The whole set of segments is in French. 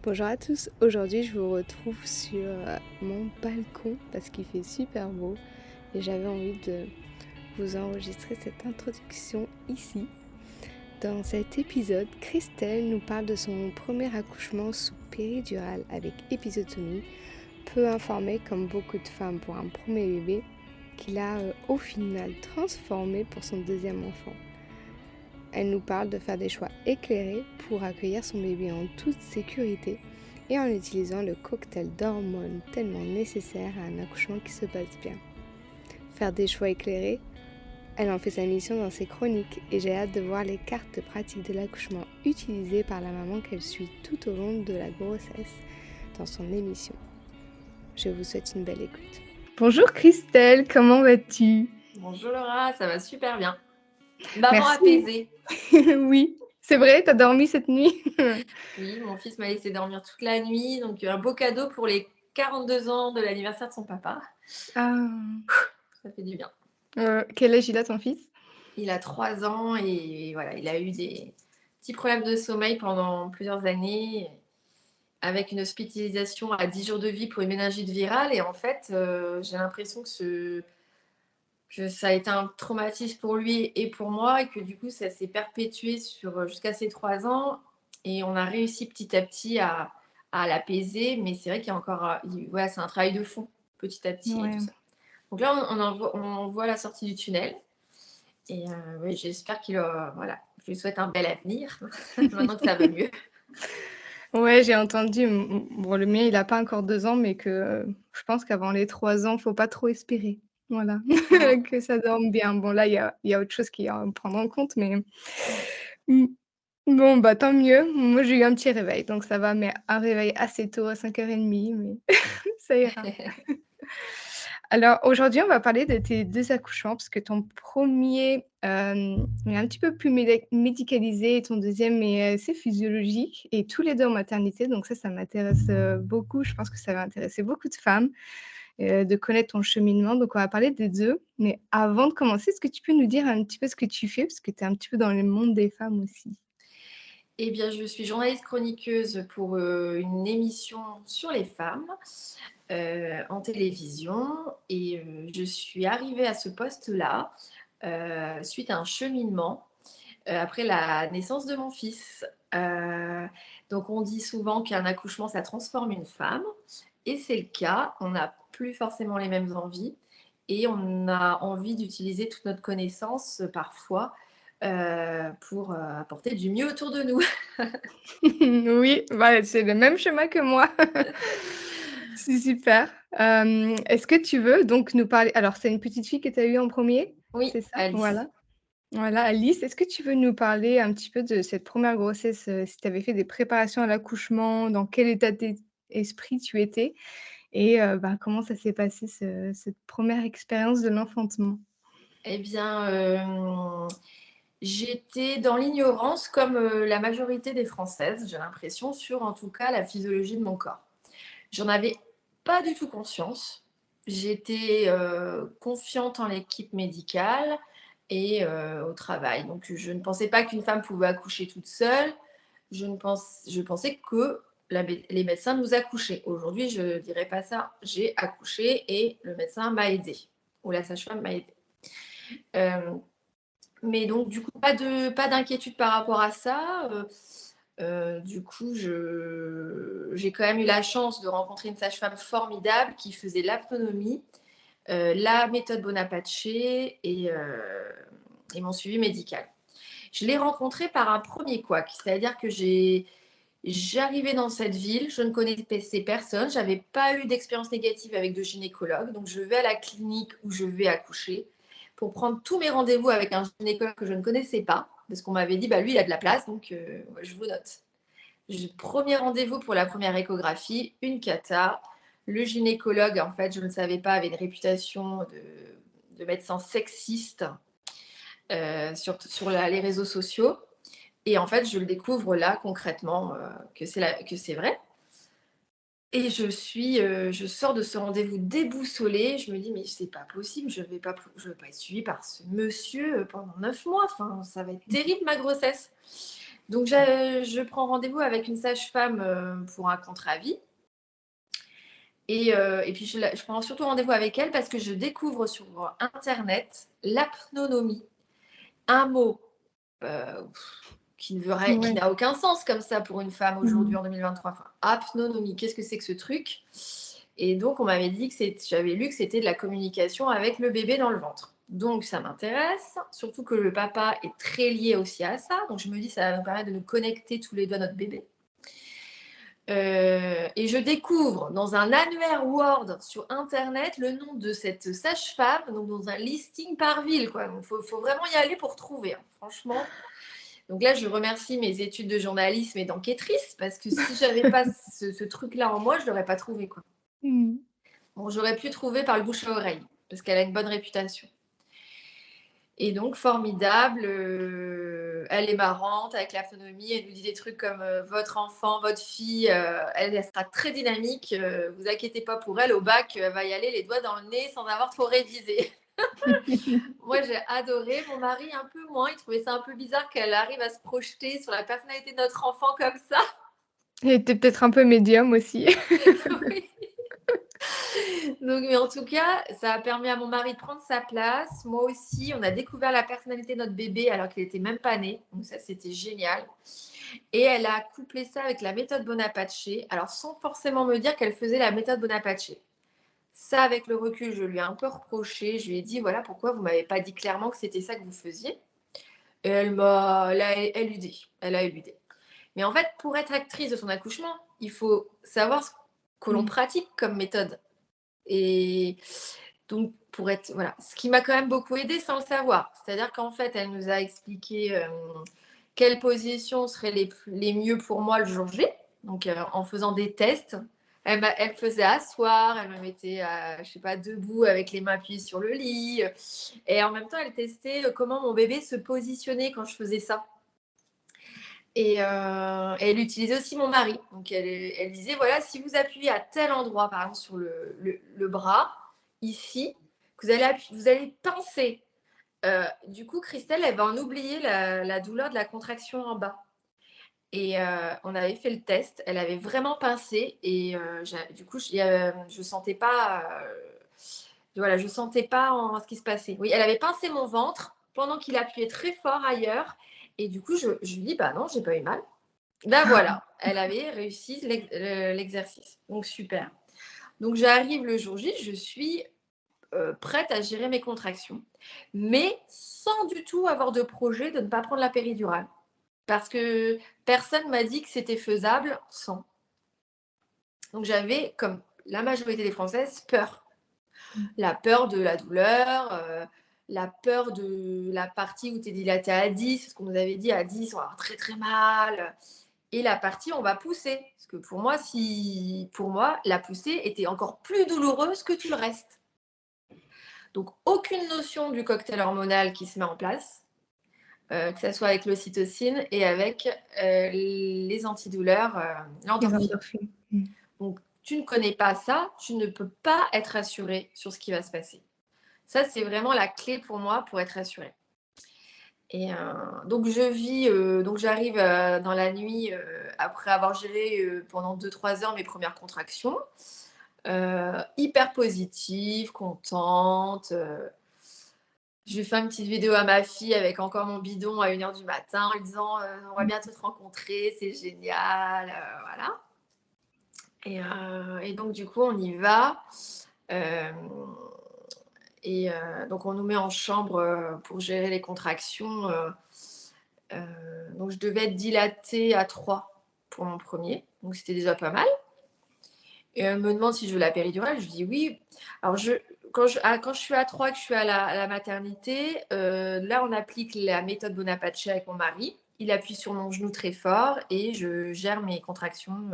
Bonjour à tous, aujourd'hui je vous retrouve sur mon balcon parce qu'il fait super beau et j'avais envie de vous enregistrer cette introduction ici. Dans cet épisode, Christelle nous parle de son premier accouchement sous péridurale avec épisiotomie, peu informée comme beaucoup de femmes pour un premier bébé, qu'il a au final transformé pour son deuxième enfant. Elle nous parle de faire des choix éclairés pour accueillir son bébé en toute sécurité et en utilisant le cocktail d'hormones tellement nécessaire à un accouchement qui se passe bien. Faire des choix éclairés, elle en fait sa mission dans ses chroniques et j'ai hâte de voir les cartes pratiques de l'accouchement utilisées par la maman qu'elle suit tout au long de la grossesse dans son émission. Je vous souhaite une belle écoute. Bonjour Christelle, comment vas-tu? Bonjour Laura, ça va super bien. Maman Merci. apaisée. Oui, c'est vrai, t'as dormi cette nuit? Oui, mon fils m'a laissé dormir toute la nuit, donc un beau cadeau pour les 42 ans de l'anniversaire de son papa. Ah. Ça fait du bien. Quel âge il a ton fils? Il a 3 ans et voilà, il a eu des petits problèmes de sommeil pendant plusieurs années, avec une hospitalisation à 10 jours de vie pour une méningite virale. Et en fait, j'ai l'impression que ça a été un traumatisme pour lui et pour moi et que du coup, ça s'est perpétué jusqu'à ses 3 ans et on a réussi petit à petit à l'apaiser, mais c'est vrai qu'il y a encore, voilà, c'est un travail de fond, petit à petit et Ouais. tout ça. Donc là, on voit la sortie du tunnel et oui, j'espère voilà, je lui souhaite un bel avenir maintenant que ça va mieux. Ouais, j'ai entendu, bon le mien il a pas encore 2 ans, mais que, je pense qu'avant les 3 ans, faut pas trop espérer. Voilà, Mmh. que ça dorme bien. Bon là, il y a autre chose qui est à prendre en compte, mais mmh, bon, bah, tant mieux. Moi, j'ai eu un petit réveil, donc ça va, mais un réveil assez tôt à 5:30, mais ça ira. Alors aujourd'hui, on va parler de tes 2 accouchements parce que ton premier est un petit peu plus médicalisé et ton deuxième est assez physiologique et tous les 2 en maternité, donc ça m'intéresse, beaucoup. Je pense que ça va intéresser beaucoup de femmes, de connaître ton cheminement, donc on va parler des 2. Mais avant de commencer, est-ce que tu peux nous dire un petit peu ce que tu fais? Parce que tu es un petit peu dans le monde des femmes aussi. Eh bien, je suis journaliste chroniqueuse pour, une émission sur les femmes, en télévision et je suis arrivée à ce poste-là, suite à un cheminement, après la naissance de mon fils. Donc on dit souvent qu'un accouchement, ça transforme une femme et c'est le cas. On n'a plus forcément les mêmes envies et on a envie d'utiliser toute notre connaissance, parfois, pour, apporter du mieux autour de nous. Oui, bah, c'est le même schéma que moi. C'est super. Est-ce que tu veux donc nous parler alors c'est une petite fille que tu as eue en premier, Oui, c'est ça? Alice. Voilà. Voilà, Alice, est-ce que tu veux nous parler un petit peu de cette première grossesse, si tu avais fait des préparations à l'accouchement, dans quel état d'esprit tu étais et bah, comment ça s'est passé cette première expérience de l'enfantement? Eh bien, j'étais dans l'ignorance comme, la majorité des Françaises, j'ai l'impression, sur en tout cas la physiologie de mon corps. J'en avais pas du tout conscience. J'étais, confiante en l'équipe médicale et au travail. Donc je ne pensais pas qu'une femme pouvait accoucher toute seule. Je pensais que les médecins nous accouchaient. Aujourd'hui, je ne dirais pas ça. J'ai accouché et le médecin m'a aidée ou la sage-femme m'a aidée. Hem, mais donc du coup, pas d'inquiétude par rapport à ça. Du coup, j'ai quand même eu la chance de rencontrer une sage-femme formidable qui faisait l'autonomie, la méthode Bonaparte et mon suivi médical. Je l'ai rencontrée par un premier couac, c'est-à-dire que j'arrivais dans cette ville, je ne connaissais personne, j'avais pas eu d'expérience négative avec de gynécologue, donc je vais à la clinique où je vais accoucher pour prendre tous mes rendez-vous avec un gynécologue que je ne connaissais pas, parce qu'on m'avait dit, bah lui, il a de la place, donc je vous note. Premier rendez-vous pour la première échographie, une cata. Le gynécologue, en fait, je ne le savais pas, avait une réputation de médecin sexiste sur les réseaux sociaux. Et en fait, je le découvre là, concrètement, que c'est vrai. Et je sors de ce rendez-vous déboussolée. Je me dis, mais c'est pas possible, je vais pas être suivie par ce monsieur pendant 9 mois. Enfin, ça va être terrible ma grossesse. Donc, je prends rendez-vous avec une sage-femme pour un contrat vie. Et puis, je prends surtout rendez-vous avec elle parce que je découvre sur Internet l'apnonomie. Un mot euh, qui Ouais. n'a aucun sens comme ça pour une femme aujourd'hui Mhm. en 2023. Enfin, apnonomie, qu'est-ce que c'est que ce truc? Et donc, on m'avait dit que j'avais lu que c'était de la communication avec le bébé dans le ventre. Donc, ça m'intéresse, surtout que le papa est très lié aussi à ça. Donc, je me dis, ça va nous permettre de nous connecter tous les deux à notre bébé. Et je découvre dans un annuaire Word sur Internet le nom de cette sage-femme, donc dans un listing par ville, quoi. Donc, faut vraiment y aller pour trouver, hein, franchement. Donc là, je remercie mes études de journalisme et d'enquêtrice, parce que si j'avais pas ce truc-là en moi, je l'aurais pas trouvé, quoi. Mhm. Bon, j'aurais pu trouver par le bouche à oreille, parce qu'elle a une bonne réputation. Et donc, formidable. Elle est marrante avec l'autonomie. Elle nous dit des trucs comme votre enfant, votre fille, elle sera très dynamique. Vous inquiétez pas pour elle. Au bac, elle va y aller les doigts dans le nez sans avoir trop révisé. Moi, j'ai adoré. Mon mari, un peu moins. Il trouvait ça un peu bizarre qu'elle arrive à se projeter sur la personnalité de notre enfant comme ça. Elle était peut-être un peu médium aussi. Oui. Donc, mais en tout cas, ça a permis à mon mari de prendre sa place. Moi aussi, on a découvert la personnalité de notre bébé alors qu'il n'était même pas né. Donc ça, c'était génial. Et elle a couplé ça avec la méthode Bonaparte. Alors, sans forcément me dire qu'elle faisait la méthode Bonaparte. Ça, avec le recul, je lui ai un peu reproché. Je lui ai dit, voilà, pourquoi vous ne m'avez pas dit clairement que c'était ça que vous faisiez? Et elle a éludé. Elle a éludé. Mais en fait, pour être actrice de son accouchement, il faut savoir ce que l'on pratique comme méthode. Et donc, pour être, voilà, ce qui m'a quand même beaucoup aidé sans le savoir. C'est-à-dire qu'en fait, elle nous a expliqué quelles positions seraient les mieux pour moi le jour J. Donc, en faisant des tests, elle me faisait asseoir, elle me mettait, je sais pas, debout avec les mains appuyées sur le lit. Et en même temps, elle testait comment mon bébé se positionnait quand je faisais ça. Et elle utilisait aussi mon mari. Donc, elle disait, voilà, si vous appuyez à tel endroit, par exemple sur le bras, ici, vous allez pincer. Du coup, Christelle, elle va en oublier la douleur de la contraction en bas. Et on avait fait le test. Elle avait vraiment pincé. Et du coup, je sentais pas... voilà, je sentais pas ce qui se passait. Oui, elle avait pincé mon ventre pendant qu'il appuyait très fort ailleurs. Et du coup, je lui dis, bah non, j'ai pas eu mal. Ben voilà, elle avait réussi l'exercice. Donc, super. Donc, j'arrive le jour J, je suis prête à gérer mes contractions, mais sans du tout avoir de projet de ne pas prendre la péridurale. Parce que personne m'a dit que c'était faisable sans. Donc, j'avais, comme la majorité des Françaises, peur. La peur de la douleur, la peur de la partie où tu es dilatée à 10, ce qu'on nous avait dit à 10, on va avoir très très mal. Et la partie, on va pousser. Parce que pour moi, la poussée était encore plus douloureuse que tout le reste. Donc, aucune notion du cocktail hormonal qui se met en place, que ce soit avec l'ocytocine et avec les antidouleurs, Les l'endorphine. endorphines. Donc, tu ne connais pas ça, tu ne peux pas être assuré sur ce qui va se passer. Ça, c'est vraiment la clé pour moi pour être assurée. Et donc, donc j'arrive dans la nuit après avoir géré pendant 2-3 heures mes premières contractions. Hyper positive, contente. Je vais faire une petite vidéo à ma fille avec encore mon bidon à 1h du matin en lui disant on va bientôt te rencontrer, c'est génial. Voilà. Et donc, du coup, on y va. Et donc, on nous met en chambre pour gérer les contractions. Donc, je devais être dilatée à 3 pour mon premier. Donc, c'était déjà pas mal. Et elle me demande si je veux la péridurale. Je dis oui. Alors, quand je suis à 3, que je suis à la maternité, là, on applique la méthode Bonaparte avec mon mari. Il appuie sur mon genou très fort et je gère mes contractions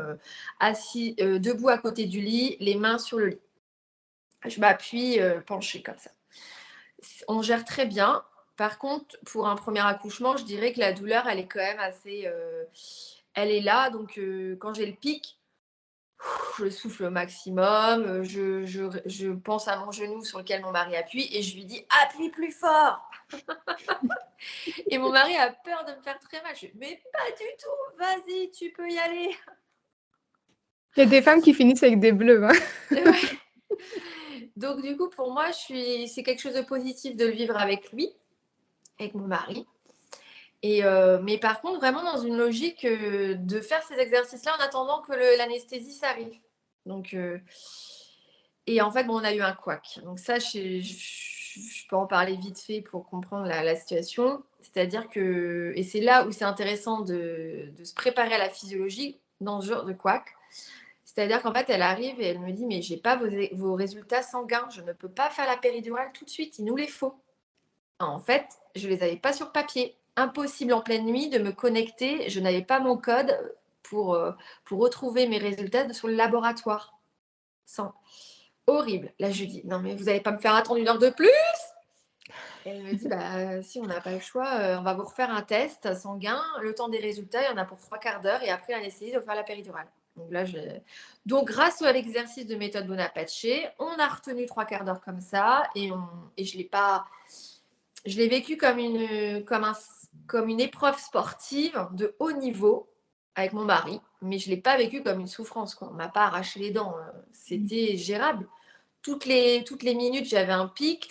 assis, debout à côté du lit, les mains sur le lit. Je m'appuie penchée comme ça. On gère très bien. Par contre, pour un premier accouchement, je dirais que la douleur, elle est quand même assez... elle est là. Donc, quand j'ai le pic, Je souffle au maximum, je pense à mon genou sur lequel mon mari appuie et je lui dis appuie plus fort. Et mon mari a peur de me faire très mal. Je dis mais pas du tout, vas-y, tu peux y aller. Il y a des femmes qui finissent avec des bleus, hein. Ouais. Donc du coup, pour moi, c'est quelque chose de positif de le vivre avec lui, avec mon mari. Mais par contre, vraiment dans une logique de faire ces exercices-là en attendant que l'anesthésie s'arrive. Donc, et en fait, bon, on a eu un couac. Donc ça, je peux en parler vite fait pour comprendre la situation. C'est-à-dire que, et c'est là où c'est intéressant de se préparer à la physiologie dans ce genre de couac. C'est-à-dire qu'en fait, elle arrive et elle me dit, mais j'ai pas vos résultats sanguins, je ne peux pas faire la péridurale tout de suite, il nous les faut. En fait, je ne les avais pas sur papier. Impossible en pleine nuit de me connecter, je n'avais pas mon code pour retrouver mes résultats sur le laboratoire. Horrible. Là, je lui dis, non mais vous n'allez pas me faire attendre 1 heure de plus? Et elle me dit, bah si on n'a pas le choix, on va vous refaire un test sanguin, le temps des résultats, il y en a pour 3/4 d'heure et après l'anesthésie de faire la péridurale. Donc grâce à l'exercice de méthode Bonaparte, on a retenu 3/4 d'heure comme ça et je l'ai vécu comme une épreuve sportive de haut niveau avec mon mari, mais je ne l'ai pas vécu comme une souffrance, quoi. On ne m'a pas arraché les dents, c'était gérable. Toutes les minutes, j'avais un pic,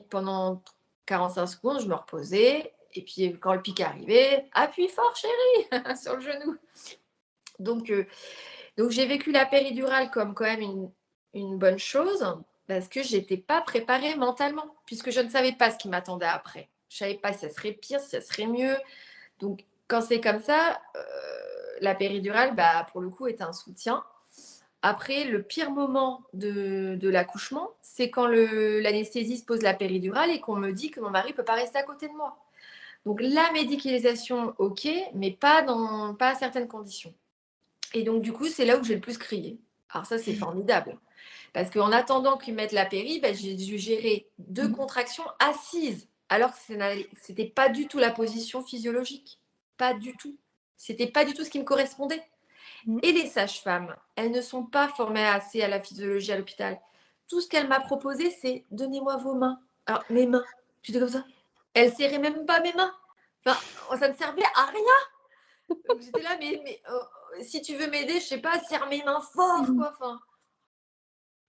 pendant 45 secondes, je me reposais, et puis quand le pic arrivait, appuie fort chérie, sur le genou. Donc j'ai vécu la péridurale comme quand même une bonne chose, parce que je n'étais pas préparée mentalement, puisque je ne savais pas ce qui m'attendait après. Je ne savais pas si ça serait pire, si ça serait mieux. Donc quand c'est comme ça, la péridurale, pour le coup, est un soutien. Après, le pire moment de l'accouchement, c'est quand l'anesthésiste pose la péridurale et qu'on me dit que mon mari ne peut pas rester à côté de moi. Donc la médicalisation, ok, mais pas à certaines conditions. Et donc du coup, c'est là où j'ai le plus crié. Alors ça, c'est formidable. Parce qu'en attendant qu'ils mettent la péri, j'ai dû gérer 2 contractions assises, alors que ce n'était pas du tout la position physiologique. Pas du tout. C'était pas du tout ce qui me correspondait. Et les sages-femmes, elles ne sont pas formées assez à la physiologie à l'hôpital. Tout ce qu'elle m'a proposé, c'est donnez-moi vos mains. Alors, mes mains, j'étais comme ça. Elle serrait même pas mes mains. Enfin, ça ne servait à rien. Donc, j'étais là, mais si tu veux m'aider, je sais pas, serre mes mains fort, quoi.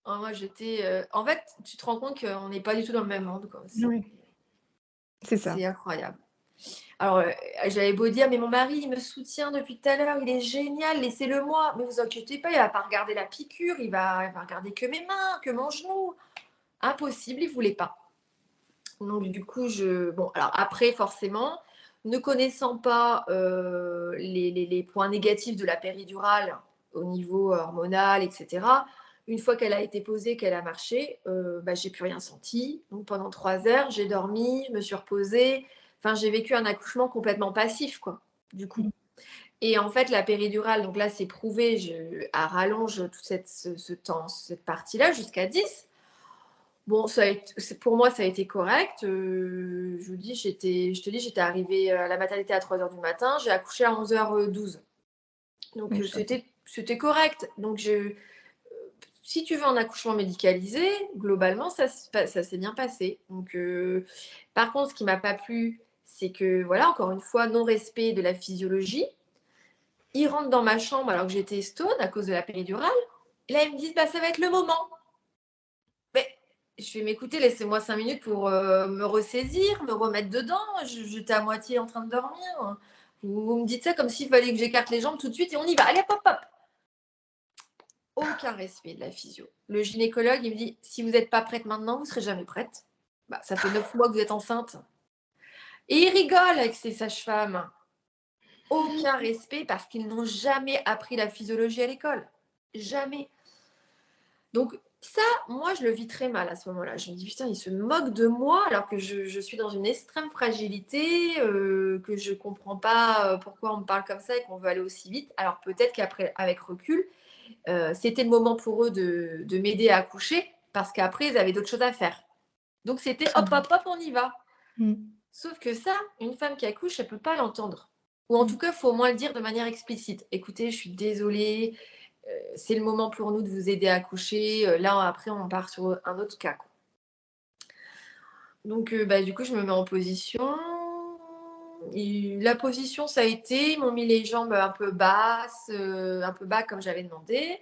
Enfin, moi, j'étais. En fait, tu te rends compte qu'on n'est pas du tout dans le même monde, quoi. C'est ça. C'est incroyable. Alors, j'avais beau dire, mais mon mari, il me soutient depuis tout à l'heure, il est génial, laissez-le moi. Mais vous inquiétez pas, il va pas regarder la piqûre, il va regarder que mes mains, que mon genou. Impossible, il voulait pas. Donc, du coup, bon, alors après, forcément, ne connaissant pas les points négatifs de la péridurale au niveau hormonal, etc., une fois qu'elle a été posée, qu'elle a marché, j'ai plus rien senti. Donc, pendant 3 heures, j'ai dormi, je me suis reposée. Enfin, j'ai vécu un accouchement complètement passif, quoi, du coup. Et en fait, la péridurale, donc là, c'est prouvé, elle rallonge tout ce temps, cette partie-là, jusqu'à 10. Bon, pour moi, ça a été correct. Je te dis, j'étais arrivée à la maternité à 3h du matin, j'ai accouché à 11h12. Donc, c'était correct. Donc, si tu veux un accouchement médicalisé, globalement, ça s'est bien passé. Donc, par contre, ce qui ne m'a pas plu, c'est que, voilà, encore une fois, non-respect de la physiologie. Ils rentrent dans ma chambre alors que j'étais stone à cause de la péridurale. Et là, ils me disent, ça va être le moment. Mais je vais m'écouter, laissez-moi 5 minutes pour me ressaisir, me remettre dedans. J'étais à moitié en train de dormir. Vous me dites ça comme s'il fallait que j'écarte les jambes tout de suite et on y va. Allez, hop, hop. Aucun respect de la physio. Le gynécologue, il me dit, si vous n'êtes pas prête maintenant, vous ne serez jamais prête. Ça fait 9 mois que vous êtes enceinte. Et il rigole avec ces sages-femmes. Aucun respect parce qu'ils n'ont jamais appris la physiologie à l'école. Jamais. Donc ça, moi, je le vis très mal à ce moment-là. Je me dis, putain, ils se moquent de moi alors que je suis dans une extrême fragilité, que je ne comprends pas pourquoi on me parle comme ça et qu'on veut aller aussi vite. Alors peut-être qu'après, avec recul, c'était le moment pour eux de m'aider à accoucher parce qu'après, ils avaient d'autres choses à faire. Donc c'était hop, hop, hop, on y va. Sauf que ça, une femme qui accouche, elle ne peut pas l'entendre. Ou en tout cas, il faut au moins le dire de manière explicite. Écoutez, je suis désolée, c'est le moment pour nous de vous aider à accoucher. Là, après, on part sur un autre cas, quoi. Donc, du coup, je me mets en position. Et la position, ça a été, ils m'ont mis les jambes un peu basses, un peu bas comme j'avais demandé.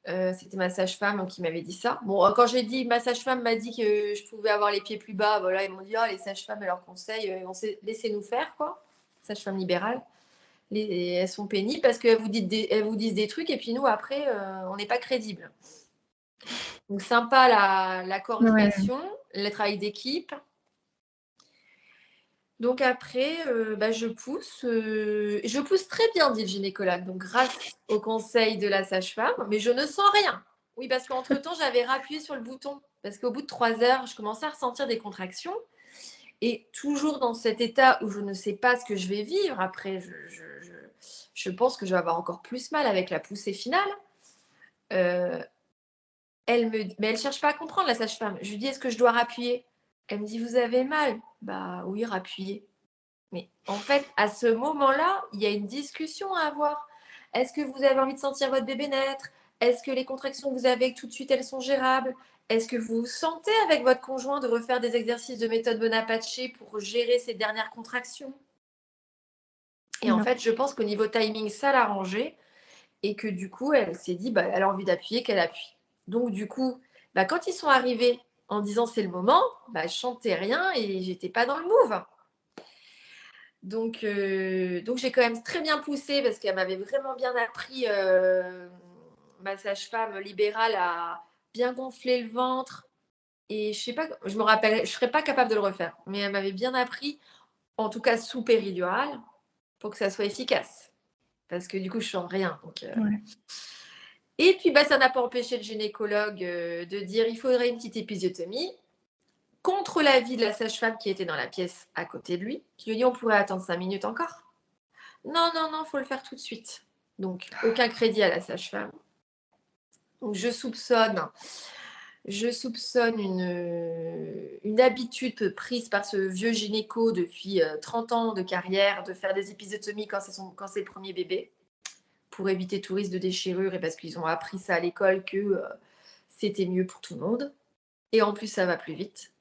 C'était ma sage-femme qui m'avait dit ça. Bon, quand j'ai dit, ma sage-femme m'a dit que je pouvais avoir les pieds plus bas, voilà, ils m'ont dit, les sages-femmes et leurs conseils, laissez-nous faire, quoi. Sage-femme libérale. Elles sont pénibles parce qu'elles vous disent des trucs et puis nous, après, on n'est pas crédibles. Donc, sympa la coordination, le travail d'équipe. Donc après, je pousse très bien, dit le gynécologue. Donc grâce au conseil de la sage-femme, mais je ne sens rien. Oui, parce qu'entre-temps, j'avais rappuyé sur le bouton. Parce qu'au bout de 3 heures, je commençais à ressentir des contractions. Et toujours dans cet état où je ne sais pas ce que je vais vivre. Après, je pense que je vais avoir encore plus mal avec la poussée finale. Mais elle ne cherche pas à comprendre, la sage-femme. Je lui dis, est-ce que je dois rappuyer? Elle me dit, vous avez mal? Bah oui, rappuyez. Mais en fait, à ce moment-là, il y a une discussion à avoir. Est-ce que vous avez envie de sentir votre bébé naître? Est-ce que les contractions que vous avez tout de suite, elles sont gérables? Est-ce que vous sentez avec votre conjoint de refaire des exercices de méthode Bonaparte pour gérer ces dernières contractions? Et en fait, je pense qu'au niveau timing, ça l'a arrangé et que du coup, elle s'est dit, elle a envie d'appuyer, qu'elle appuie. Donc du coup, quand ils sont arrivés en disant c'est le moment, je chantais rien et j'étais pas dans le move. Donc j'ai quand même très bien poussé parce qu'elle m'avait vraiment bien appris, ma sage-femme libérale, à bien gonfler le ventre. Et je sais pas, je me rappelle, je serais pas capable de le refaire, mais elle m'avait bien appris, en tout cas sous péridurale, pour que ça soit efficace. Parce que du coup, je sens rien. Donc, Et puis, ça n'a pas empêché le gynécologue de dire il faudrait une petite épisiotomie, contre l'avis de la sage-femme qui était dans la pièce à côté de lui, qui lui dit on pourrait attendre 5 minutes encore. Non, il faut le faire tout de suite. Donc, aucun crédit à la sage-femme. Donc, je soupçonne une habitude prise par ce vieux gynéco depuis 30 ans de carrière de faire des épisiotomies quand c'est le premier bébé, pour éviter tout risque de déchirure et parce qu'ils ont appris ça à l'école que c'était mieux pour tout le monde. Et en plus, ça va plus vite.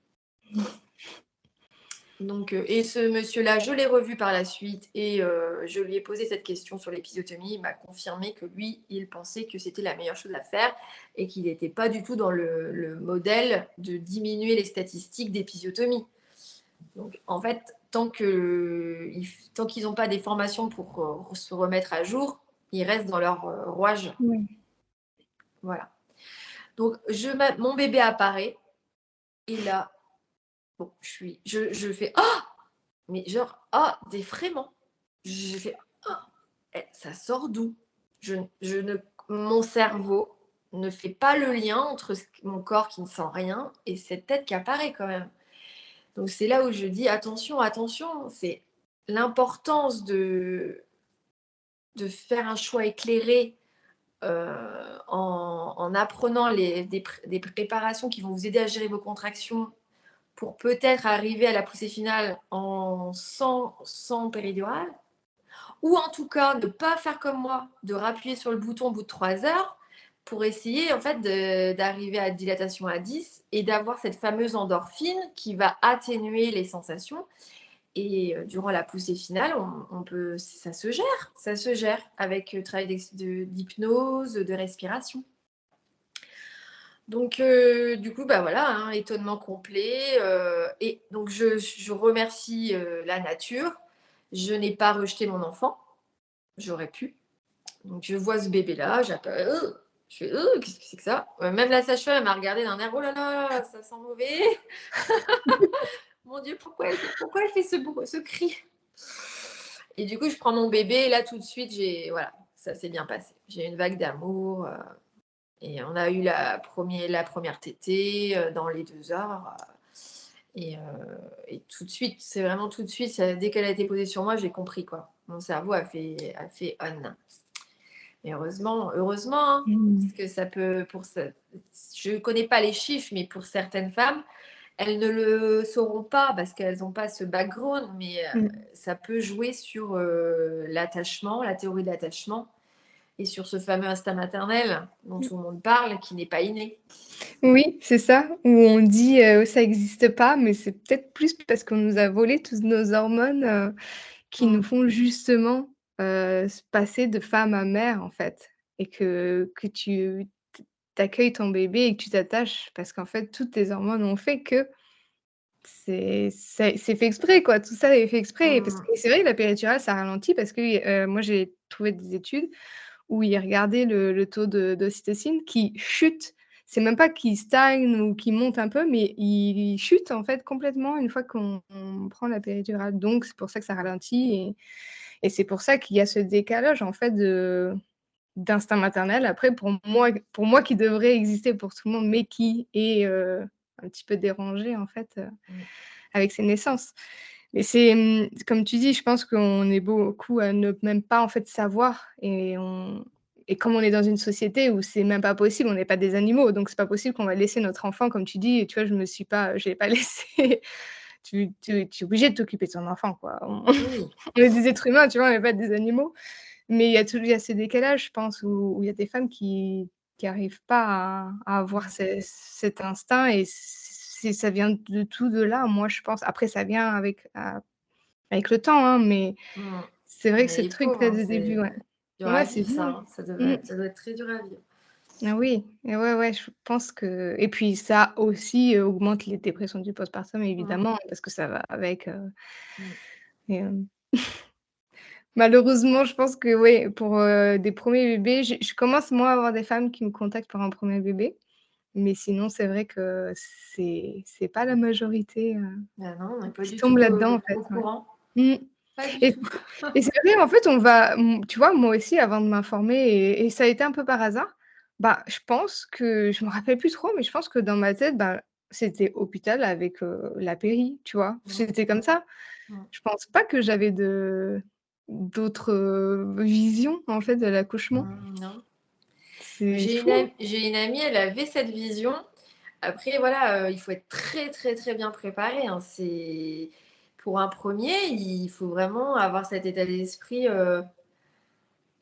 Donc, et ce monsieur-là, je l'ai revu par la suite et je lui ai posé cette question sur l'épisiotomie. Il m'a confirmé que lui, il pensait que c'était la meilleure chose à faire et qu'il n'était pas du tout dans le modèle de diminuer les statistiques d'épisiotomie. Donc, en fait, tant qu'ils n'ont pas des formations pour se remettre à jour, ils restent dans leur rouage. Oui. Voilà. Donc, mon bébé apparaît et là, bon, je fais « Ah !» Mais genre, des fréments. Je fais, ça sort d'où? Mon cerveau ne fait pas le lien entre mon corps qui ne sent rien et cette tête qui apparaît quand même. Donc c'est là où je dis attention, c'est l'importance de faire un choix éclairé en apprenant des préparations qui vont vous aider à gérer vos contractions pour peut-être arriver à la poussée finale sans péridurale, ou en tout cas ne pas faire comme moi, de rappuyer sur le bouton au bout de 3 heures pour essayer en fait d'arriver à dilatation à 10 et d'avoir cette fameuse endorphine qui va atténuer les sensations. Et durant la poussée finale, ça se gère avec le travail d'hypnose, de respiration. Donc, du coup, voilà, étonnement complet. Et donc, je remercie la nature. Je n'ai pas rejeté mon enfant. J'aurais pu. Donc, je vois ce bébé-là, j'appelle. Je fais, qu'est-ce que c'est que ça? Même la sage-femme m'a regardé d'un air, oh là là, ça sent mauvais. Mon Dieu, pourquoi elle fait ce cri? Et du coup, je prends mon bébé et là, tout de suite, voilà, ça s'est bien passé. J'ai une vague d'amour. Et on a eu la première tétée dans les 2 heures. Et tout de suite, c'est vraiment tout de suite, dès qu'elle a été posée sur moi, j'ai compris, quoi. Mon cerveau a fait on. Mais heureusement, parce que ça peut, je ne connais pas les chiffres, mais pour certaines femmes, elles ne le sauront pas parce qu'elles n'ont pas ce background, mais ça peut jouer sur l'attachement, la théorie de l'attachement. et sur ce fameux instinct maternel dont tout le monde parle, qui n'est pas inné. Oui, c'est ça, où on dit, «Ça existe pas», mais c'est peut-être plus parce qu'on nous a volé toutes nos hormones, qui nous Mmh. font justement, s passer de femme à mère, en fait et que tu accueilles ton bébé et que tu t'attaches parce qu'en fait, toutes tes hormones ont fait que c'est fait exprès, quoi. Tout ça est fait exprès parce que Mmh. et c'est vrai que la péridurale, ça ralentit parce que, moi, j'ai trouvé des études où ils regardaient le taux d'ocytocine qui chute. C'est même pas qu'il stagne ou qu'il monte un peu, mais il chute, en fait, complètement une fois qu'on prend la péridurale. Donc c'est pour ça que ça ralentit et c'est pour ça qu'il y a ce décalage, en fait, d'instinct maternel. Après pour moi qui devrait exister pour tout le monde, mais qui est, un petit peu dérangé, en fait, Mmh. avec ces naissances. Mais comme tu dis, je pense qu'on est beaucoup à ne même pas, en fait, savoir et comme on est dans une société où c'est même pas possible, on n'est pas des animaux, donc c'est pas possible qu'on va laisser notre enfant comme tu dis, tu vois? Je l'ai pas laissé. Tu es obligé de t'occuper de ton enfant, quoi. On Oui. on est des êtres humains, tu vois? On n'est pas des animaux. Mais il y a ce décalage, je pense, où il y a des femmes qui arrivent pas à avoir Mmh. cet instinct et ça vient de là, moi, je pense. Après ça vient avec le temps, hein, mais Mmh. c'est vrai que Mais ce les pauvres, truc-là hein, de c'est début, ouais. dur à Ouais, c'est vivre ça, dur. hein. Mmh. Ça doit être très dur à vivre. Ah oui et ouais, ouais, je pense que et puis ça aussi, augmente les dépressions du postpartum Mmh. évidemment, parce que ça va avec, Mmh. et malheureusement, je pense que ouais, pour, des premiers bébés, je commence moi à avoir des femmes qui me contactent pour un premier bébé, mais sinon c'est vrai que c'est pas la majorité, Bah non, on n'est pas qui du tout tombe là-dedans en fait, au ouais. courant. Mmh Pas du et tout. et c'est vrai en fait tu vois, moi aussi avant de m'informer et ça a été un peu par hasard, bah, je pense que je me rappelle plus trop, mais je pense que dans ma tête, bah, c'était hôpital avec, la péri, tu vois? Mmh. C'était comme ça. Mmh. Je pense pas que j'avais d'autres, visions en fait de l'accouchement. Non. C'est fou. J'ai une amie, elle avait cette vision. Après voilà, il faut être très, très, très bien préparé, hein. C'est pour un premier, il faut vraiment avoir cet état d'esprit,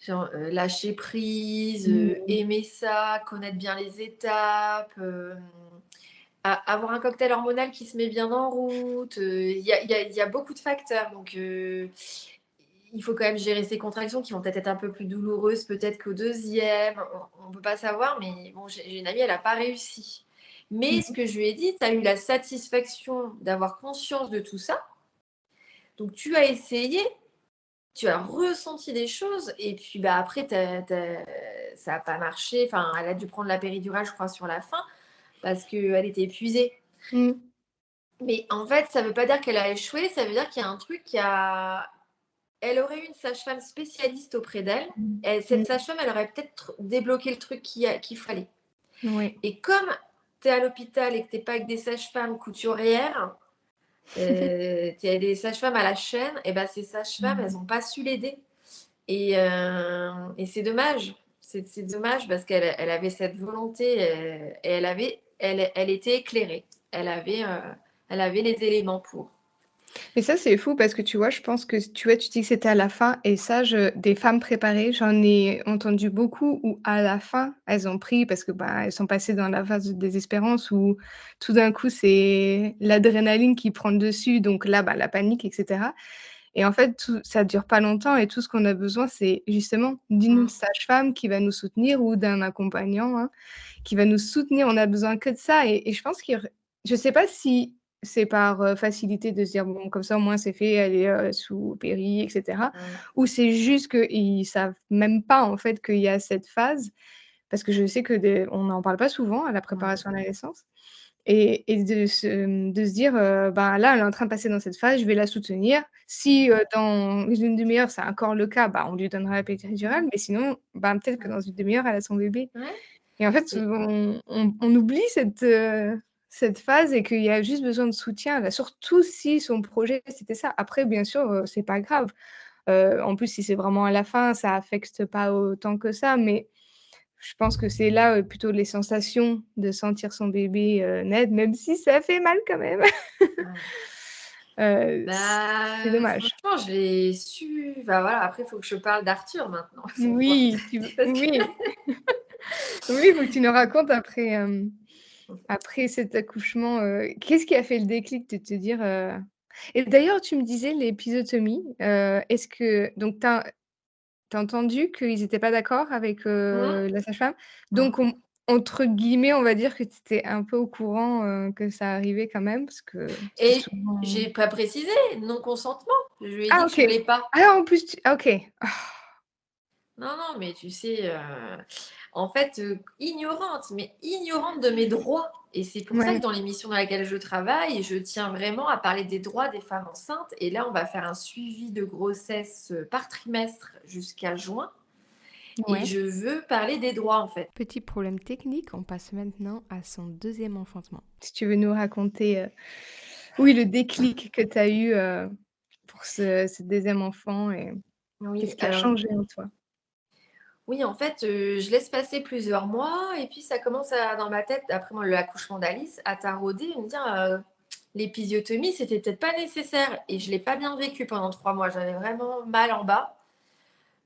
genre, lâcher prise, Mmh. aimer ça, connaître bien les étapes, avoir un cocktail hormonal qui se met bien en route, il y a beaucoup de facteurs donc il faut quand même gérer ces contractions qui vont peut-être être un peu plus douloureuses peut-être qu'au deuxième. On ne peut pas savoir, mais bon, j'ai une amie, elle a pas réussi. Mais ce Mmh. que je lui ai dit: «Tu as eu la satisfaction d'avoir conscience de tout ça, donc tu as essayé, tu as ressenti des choses et puis, bah, après ça a pas marché». Enfin, elle a dû prendre la péridurale, je crois, sur la fin parce qu'elle était épuisée. Mmh. Mais en fait, ça veut pas dire qu'elle a échoué, ça veut dire qu'il y a un truc qui a elle aurait eu une sage-femme spécialiste auprès d'elle et cette Mmh. sage-femme, elle aurait peut-être débloqué le truc qu'il fallait. Ouais. Et comme tu es à l'hôpital et que tu es pas avec des sages-femmes couturières, tu as des sages-femmes à la chaîne et ben ces sages-femmes, elles Mmh. ont pas su l'aider et c'est dommage. C'est dommage parce qu'elle avait cette volonté, et elle était éclairée. Elle avait les éléments pour. Mais ça, c'est fou parce que tu vois, je pense que tu vois, tu dis que c'était à la fin et ça, des femmes préparées, j'en ai entendu beaucoup où à la fin, elles ont pris parce que, bah, elles sont passées dans la phase de désespérance où tout d'un coup, c'est l'adrénaline qui prend le dessus, donc là, bah, la panique et cetera et en fait, tout ça dure pas longtemps et tout ce qu'on a besoin, c'est justement d'une Mmh. sage-femme qui va nous soutenir ou d'un accompagnant, hein, qui va nous soutenir. On a besoin que de ça et je pense je sais pas si c'est par, facilité de se dire: «Bon, comme ça, au moins, c'est fait, elle est, sous péri et cetera» Mmh. ou c'est juste qu'ils savent même pas, en fait, qu'il y a cette phase. Parce que je sais que on n'en parle pas souvent à la Mmh. préparation à la naissance et de se dire, «Ben, là, elle est en train de passer dans cette phase, je vais la soutenir. Si, dans une demi-heure, c'est encore le cas, bah, on lui donnera la péridurale, mais sinon, bah, peut-être que Mmh. dans une demi-heure, elle a son bébé». Ouais Et en fait, et on oublie cette phase et qu'il y a juste besoin de soutien, là, surtout si son projet, c'était ça. Après, bien sûr, c'est pas grave. En plus, si c'est vraiment à la fin, ça affecte pas autant que ça, mais je pense que c'est là, plutôt les sensations de sentir son bébé, naître, même si ça fait mal quand même. ouais. C'est Bah, dommage. franchement, je l'ai su. Bah voilà, après, il faut que je parle d'Arthur maintenant, pour pouvoir Oui, t'aider parce que oui, oui, il faut que tu nous racontes après cet accouchement, qu'est-ce qui a fait le déclic de te dire, et d'ailleurs tu me disais l'épisiotomie, est-ce que donc tu as entendu qu'ils étaient pas d'accord avec, mmh, la sage-femme? mmh. Donc entre guillemets, on va dire que tu étais un peu au courant, que ça arrivait quand même? Parce que c'est Et souvent j'ai pas précisé, non-consentement. Je lui ai ah dit que OK. je voulais pas. Ah en plus tu ah OK. Ah, Non, non, mais tu sais, en fait, ignorante, mais ignorante de mes droits. Et c'est pour ça que ouais, dans l'émission dans laquelle je travaille, je tiens vraiment à parler des droits des femmes enceintes. Et là, on va faire un suivi de grossesse par trimestre jusqu'à juin. Et ouais. je veux parler des droits, en fait. Petit problème technique, on passe maintenant à son deuxième enfantement. Si tu veux nous raconter, oui, le déclic que tu as eu, pour ce 2e enfant et Oui, qu'est-ce qui a alors, changé en toi? oui, en fait, je laisse passer plusieurs mois et puis ça commence à, dans ma tête, après moi, l'accouchement d'Alice, à tarauder et me dire l'épisiotomie, c'était peut-être pas nécessaire. Et je l'ai pas bien vécu pendant 3 mois. J'avais vraiment mal en bas.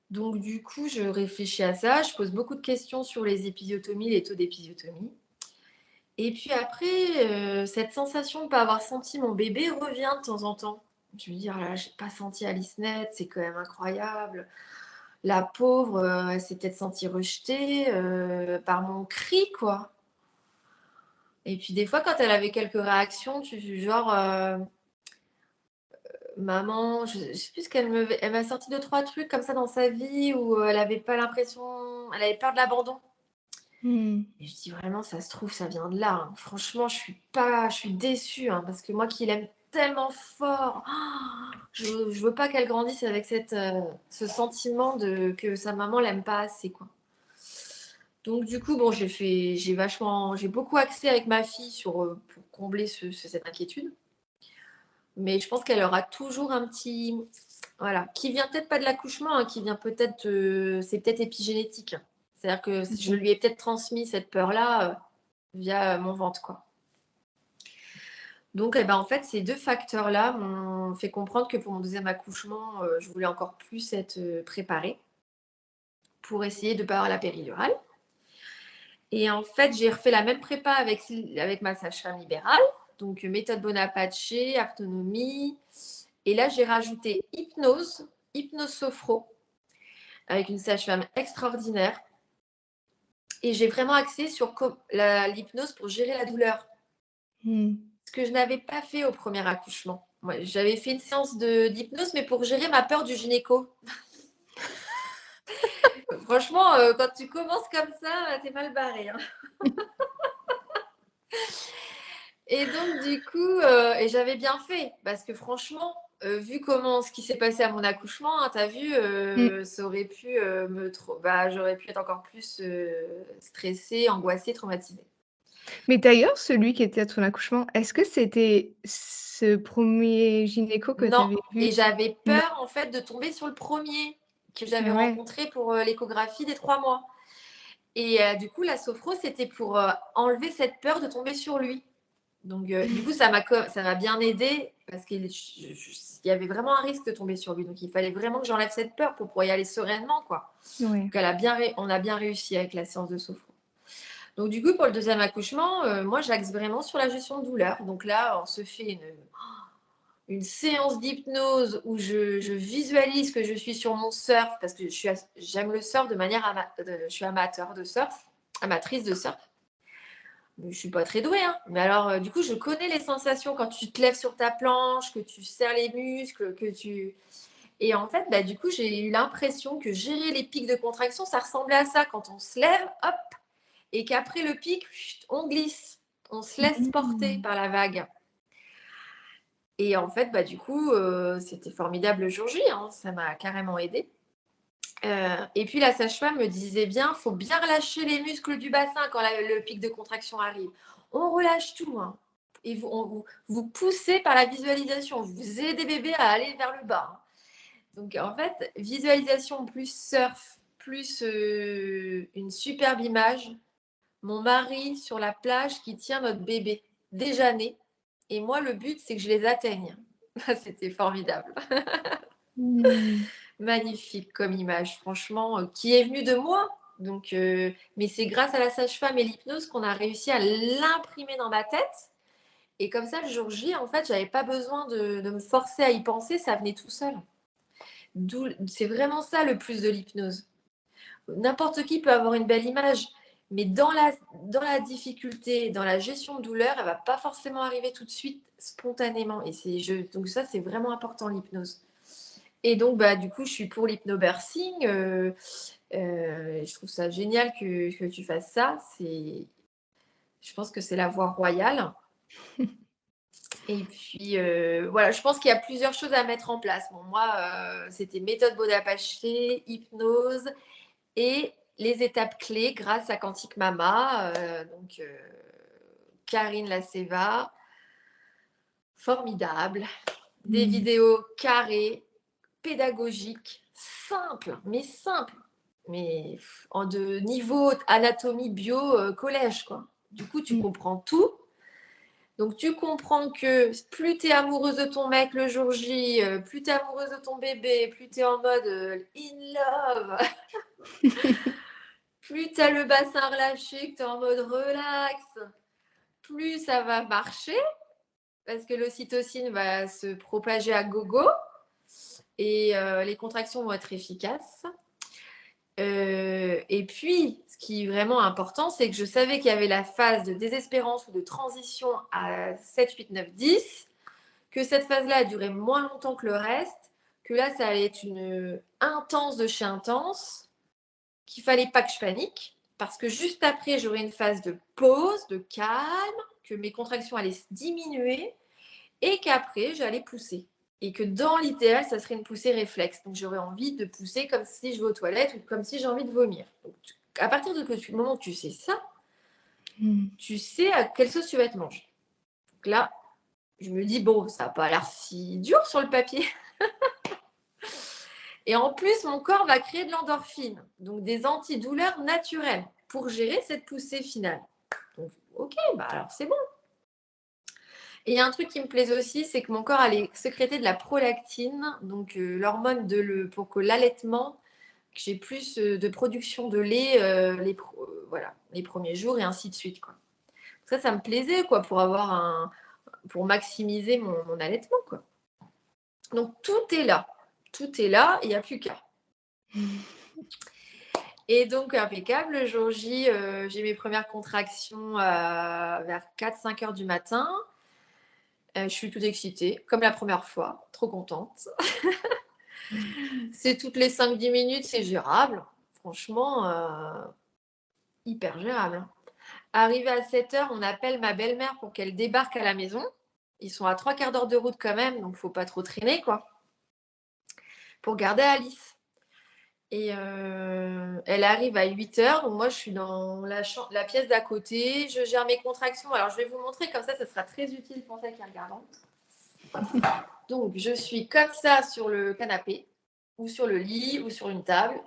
Donc, du coup, je réfléchis à ça. Je pose beaucoup de questions sur les épisiotomies, les taux d'épisiotomie. Et puis après, cette sensation de ne pas avoir senti mon bébé revient de temps en temps. Je me dis, oh là, j'ai pas senti Alice Net, c'est quand même incroyable. La pauvre, elle s'est peut-être sentie rejetée par mon cri, quoi. Et puis des fois, quand elle avait quelques réactions, genre, maman, je ne sais plus ce elle m'a sorti deux, trois trucs comme ça dans sa vie où elle avait pas l'impression, elle avait peur de l'abandon. Mmh. Et je dis vraiment, ça se trouve, ça vient de là, hein. Franchement, je suis déçue, hein, parce que moi qui l'aime tellement fort, je veux pas qu'elle grandisse avec ce sentiment que sa maman l'aime pas assez, quoi. Donc du coup, bon, j'ai beaucoup axé avec ma fille pour combler cette inquiétude. Mais je pense qu'elle aura toujours un petit, voilà, qui vient peut-être pas de l'accouchement, hein, qui vient peut-être, c'est peut-être épigénétique. C'est-à-dire que je OK. lui ai peut-être transmis cette peur-là via mon ventre, quoi. Donc, eh ben, en fait, ces deux facteurs-là m'ont fait comprendre que pour mon deuxième accouchement, je voulais encore plus être préparée pour essayer de ne pas avoir la péridurale. Et en fait, j'ai refait la même prépa avec ma sage-femme libérale, donc méthode Bonaparte, autonomie. Et là, j'ai rajouté hypnose sophro, avec une sage-femme extraordinaire. Et j'ai vraiment axé sur l'hypnose pour gérer la douleur, Mmh. ce que je n'avais pas fait au premier accouchement. Moi, j'avais fait une séance d'hypnose, mais pour gérer ma peur du gynéco. Franchement, quand tu commences comme ça, t'es mal barré, hein. Et donc, du coup, et j'avais bien fait, parce que franchement, vu ce qui s'est passé à mon accouchement, hein, t'as vu, Mmh. ça aurait pu j'aurais pu être encore plus stressée, angoissée, traumatisée. Mais d'ailleurs, celui qui était à ton accouchement, est-ce que c'était ce 1er gynéco que tu Non, avais vu? et j'avais Non? peur, en fait, de tomber sur le premier que j'avais Ah ouais. rencontré pour l'échographie des 3 mois. Et du coup, la sophro, c'était pour enlever cette peur de tomber sur lui. Donc, du coup, ça m'a bien aidé parce qu'il y avait vraiment un risque de tomber sur lui. Donc, il fallait vraiment que j'enlève cette peur pour pouvoir y aller sereinement, quoi. Ouais. Donc, on a bien réussi avec la séance de sophro. Donc, du coup, pour le deuxième accouchement, moi, j'axe vraiment sur la gestion de douleur. Donc là, on se fait une séance d'hypnose où je visualise que je suis sur mon surf parce que j'aime le surf de manière je suis amateur de surf, amatrice de surf. Je suis pas très douée, hein. Mais alors, du coup, je connais les sensations quand tu te lèves sur ta planche, que tu serres les muscles, que tu. Et en fait, bah, du coup, j'ai eu l'impression que gérer les pics de contraction, ça ressemblait à ça. Quand on se lève, hop, et qu'après le pic, chut, on glisse. On se laisse porter Mmh. par la vague. Et en fait, bah, du coup, c'était formidable le jour J, hein. Ça m'a carrément aidée. Et puis la sage-femme me disait bien, faut bien relâcher les muscles du bassin quand le pic de contraction arrive. On relâche tout, hein. Et vous poussez par la visualisation, vous aidez bébé à aller vers le bas, hein. Donc en fait, visualisation plus surf, plus une superbe image. Mon mari sur la plage qui tient notre bébé, déjà né. Et moi, le but, c'est que je les atteigne. C'était formidable. Mmh. Magnifique comme image, franchement, qui est venue de moi. Donc, mais c'est grâce à la sage-femme et l'hypnose qu'on a réussi à l'imprimer dans ma tête. Et comme ça, le jour J, en fait, j'avais pas besoin de me forcer à y penser, ça venait tout seul. C'est vraiment ça le plus de l'hypnose. N'importe qui peut avoir une belle image, mais dans la difficulté, dans la gestion de douleur, elle ne va pas forcément arriver tout de suite spontanément. Donc ça, c'est vraiment important, l'hypnose. Et donc, du coup, je suis pour l'hypnobirthing. Je trouve ça génial que tu fasses ça. Je pense que c'est la voie royale. Et puis, voilà, je pense qu'il y a plusieurs choses à mettre en place. Bon, moi, c'était méthode Bodapache, hypnose et les étapes clés grâce à Quantique Mama, donc Karine Laceva, formidable, des vidéos carrées, pédagogiques, simples, mais de niveau anatomie bio collège, quoi. Du coup, tu comprends tout. Donc, tu comprends que plus tu es amoureuse de ton mec le jour J, plus tu es amoureuse de ton bébé, plus tu es en mode in love, plus tu as le bassin relâché, que tu es en mode relax, plus ça va marcher parce que l'ocytocine va se propager à gogo et les contractions vont être efficaces. Et puis, ce qui est vraiment important, c'est que je savais qu'il y avait la phase de désespérance ou de transition à 7, 8, 9, 10, que cette phase-là a duré moins longtemps que le reste, que là, ça allait être une intense de chez intense, qu'il ne fallait pas que je panique, parce que juste après, j'aurais une phase de pause, de calme, que mes contractions allaient diminuer, et qu'après, j'allais pousser. Et que dans l'idéal, ça serait une poussée réflexe. Donc, j'aurais envie de pousser comme si je vais aux toilettes ou comme si j'ai envie de vomir. Donc, à partir du moment où tu sais ça, tu sais à quelle sauce tu vas te manger. Donc là, je me dis, bon, ça n'a pas l'air si dur sur le papier. Et en plus, mon corps va créer de l'endorphine, donc des antidouleurs naturelles pour gérer cette poussée finale. Donc, ok, alors c'est bon. Et il y a un truc qui me plaît aussi, c'est que mon corps allait sécréter de la prolactine, donc l'hormone pour que l'allaitement, que j'ai plus de production de lait les premiers jours et ainsi de suite, quoi. Ça me plaisait, quoi, pour maximiser mon allaitement, quoi. Donc tout est là, il n'y a plus qu'à. Et donc impeccable, le jour J, j'ai mes premières contractions vers 4-5 heures du matin. Je suis toute excitée, comme la première fois, trop contente. C'est toutes les 5-10 minutes, c'est gérable. Franchement, hyper gérable. Arrivé à 7 heures, on appelle ma belle-mère pour qu'elle débarque à la maison. Ils sont à 3/4 d'heure de route quand même, donc il ne faut pas trop traîner, quoi. Pour garder Alice. Et elle arrive à 8 heures, donc moi je suis dans la pièce d'à côté, je gère mes contractions. Alors je vais vous montrer, comme ça sera très utile pour celle qui est regardante. Donc je suis comme ça sur le canapé, ou sur le lit, ou sur une table.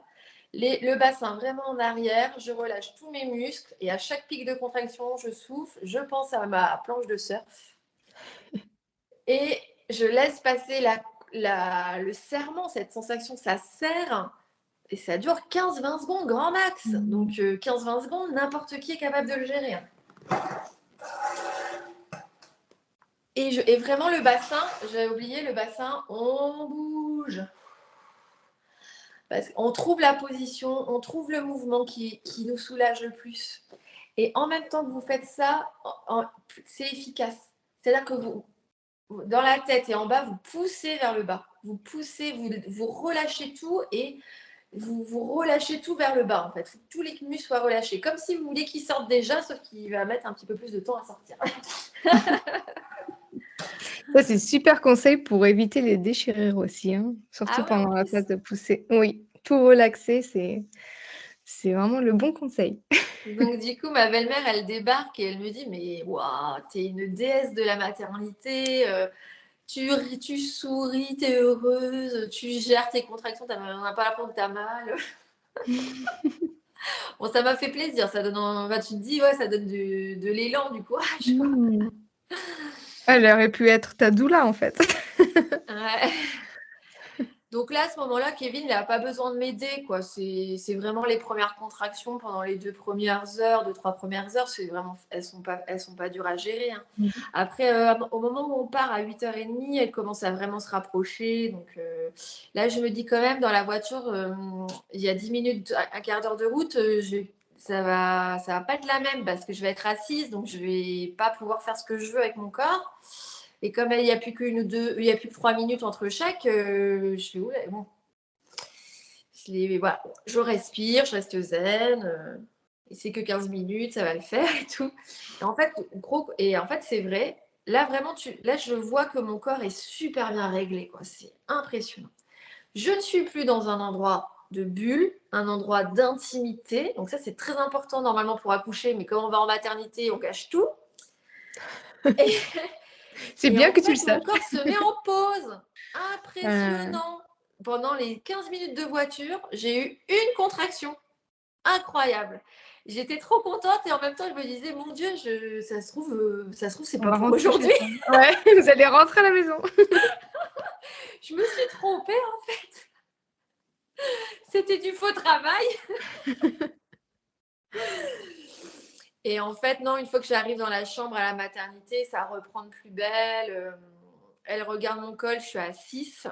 Le bassin vraiment en arrière, je relâche tous mes muscles et à chaque pic de contraction, je souffle, je pense à ma planche de surf et je laisse passer le serrement, cette sensation, ça serre. Et ça dure 15-20 secondes, grand max. Donc 15-20 secondes, n'importe qui est capable de le gérer. Et vraiment le bassin, j'avais oublié le bassin, on bouge. Parce qu'on trouve la position, on trouve le mouvement qui nous soulage le plus. Et en même temps que vous faites ça, c'est efficace. C'est-à-dire que vous, dans la tête et en bas, vous poussez vers le bas. Vous poussez, vous relâchez tout et vous relâchez tout vers le bas, en fait. Tous les muscles soient relâchés. Comme si vous voulez qu'ils sortent déjà, sauf qu'il va mettre un petit peu plus de temps à sortir. Ça, c'est super conseil pour éviter les déchirures aussi, hein, surtout pendant la phase de poussée. Oui, tout relaxer, c'est vraiment le bon conseil. Donc, du coup, ma belle-mère, elle débarque et elle me dit, mais waouh, t'es une déesse de la maternité, tu souris, t'es heureuse, tu gères tes contractions, on n'a pas la peau que t'as mal. Bon, ça m'a fait plaisir, ça donne, tu te dis, ouais, ça donne de l'élan, du courage. Elle aurait pu être ta doula, en fait. Ouais. Donc là, à ce moment-là, Kevin, il n'a pas besoin de m'aider, quoi. C'est vraiment les premières contractions pendant les 3 premières heures. Elles sont pas dures à gérer, hein. Mmh. Après, au moment où on part à 8h30, elles commencent à vraiment se rapprocher. Donc là, je me dis quand même, dans la voiture, il y a 10 minutes, un quart d'heure de route, ça va pas être la même parce que je vais être assise, donc je vais pas pouvoir faire ce que je veux avec mon corps. Et comme il n'y a plus il y a plus que 3 minutes entre chaque, je fais oula, bon, voilà, je respire, je reste zen, et c'est que 15 minutes, ça va le faire et tout. Et en fait, c'est vrai. Là, vraiment, là, je vois que mon corps est super bien réglé, quoi. C'est impressionnant. Je ne suis plus dans un endroit de bulle, un endroit d'intimité. Donc ça, c'est très important normalement pour accoucher, mais comme on va en maternité, on cache tout. Et, C'est et bien en que tu le fait, mon saches. corps se met en pause. Heu, Impressionnant. Pendant les 15 minutes de voiture, j'ai eu une contraction. Incroyable. J'étais trop contente et en même temps, je me disais, mon Dieu, ça se trouve, c'est on pas va pour rentrer chez aujourd'hui. toi. Ouais, vous allez rentrer à la maison. Je me suis trompée, en fait. C'était du faux travail. Et en fait, non, une fois que j'arrive dans la chambre à la maternité, ça reprend de plus belle. Elle regarde mon col, je suis à 6,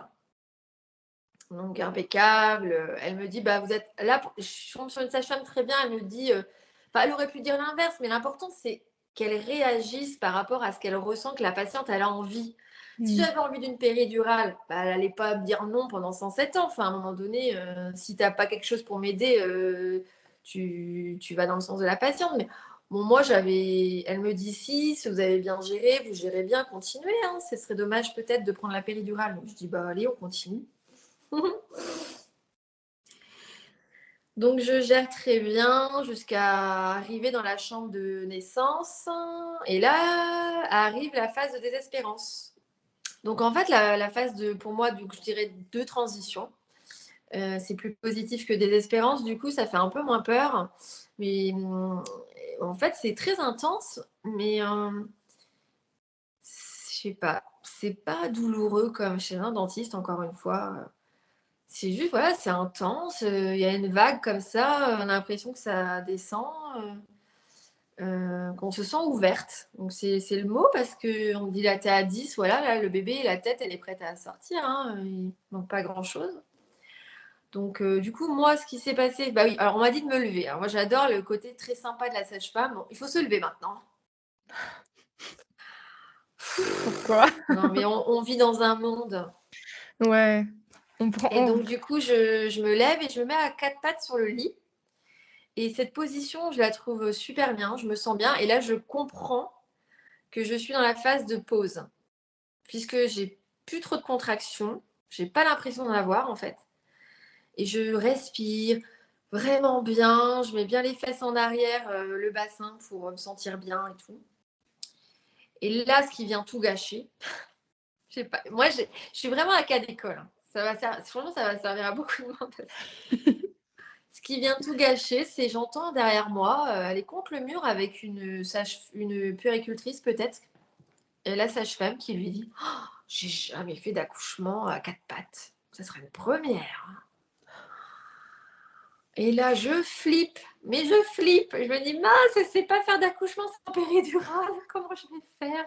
donc impeccable. Elle me dit, bah, vous êtes là. Je tombe sur une sage-femme très bien. Elle me dit, enfin, elle aurait pu dire l'inverse, mais l'important, c'est qu'elle réagisse par rapport à ce qu'elle ressent, que la patiente, elle a envie. Si Mmh. j'avais envie d'une péridurale, bah, elle n'allait pas me dire non pendant 107 ans. Enfin, à un moment donné, si tu n'as pas quelque chose pour m'aider, tu vas dans le sens de la patiente. Mais bon, moi, elle me dit si vous avez bien géré, vous gérez bien, continuez, hein. Ce serait dommage peut-être de prendre la péridurale. Donc, je dis, bah allez, on continue. Donc, je gère très bien jusqu'à arriver dans la chambre de naissance. Et là arrive la phase de désespérance. Donc, en fait, la phase pour moi, je dirais de transition. C'est plus positif que désespérance. Du coup, ça fait un peu moins peur. Mais en fait, c'est très intense. Mais je sais pas. C'est pas douloureux comme chez un dentiste, encore une fois. C'est juste, voilà, c'est intense. Il y a une vague comme ça. On a l'impression que ça descend. Qu'on se sent ouverte. Donc, c'est le mot parce qu'on dit là, t'es à 10. Voilà, là, le bébé, la tête, elle est prête à sortir, hein. Il manque pas grand-chose. Donc, du coup, moi, ce qui s'est passé, bah oui, alors on m'a dit de me lever. Alors, moi, j'adore le côté très sympa de la sage-femme. Bon, il faut se lever maintenant. Pourquoi? Non, mais on vit dans un monde. Ouais, on prend Et donc, du coup, je me lève et je me mets à 4 pattes sur le lit. Et cette position, je la trouve super bien. Je me sens bien. Et là, je comprends que je suis dans la phase de pause. Puisque j'ai plus trop de contractions. J'ai pas l'impression d'en avoir, en fait. Et je respire vraiment bien. Je mets bien les fesses en arrière, le bassin pour me sentir bien et tout. Et là, ce qui vient tout gâcher, je sais pas, moi, je suis vraiment à cas d'école, hein. Franchement, ça va servir à beaucoup de monde. Ce qui vient tout gâcher, c'est j'entends derrière moi, elle est contre le mur avec une puéricultrice peut-être, et la sage-femme qui lui dit, oh, j'ai jamais fait d'accouchement à 4 pattes. Ça serait une première, hein. Et là, je flippe, mais je flippe. Je me dis, mince, je ne sais pas faire d'accouchement sans péridurale. Comment je vais faire?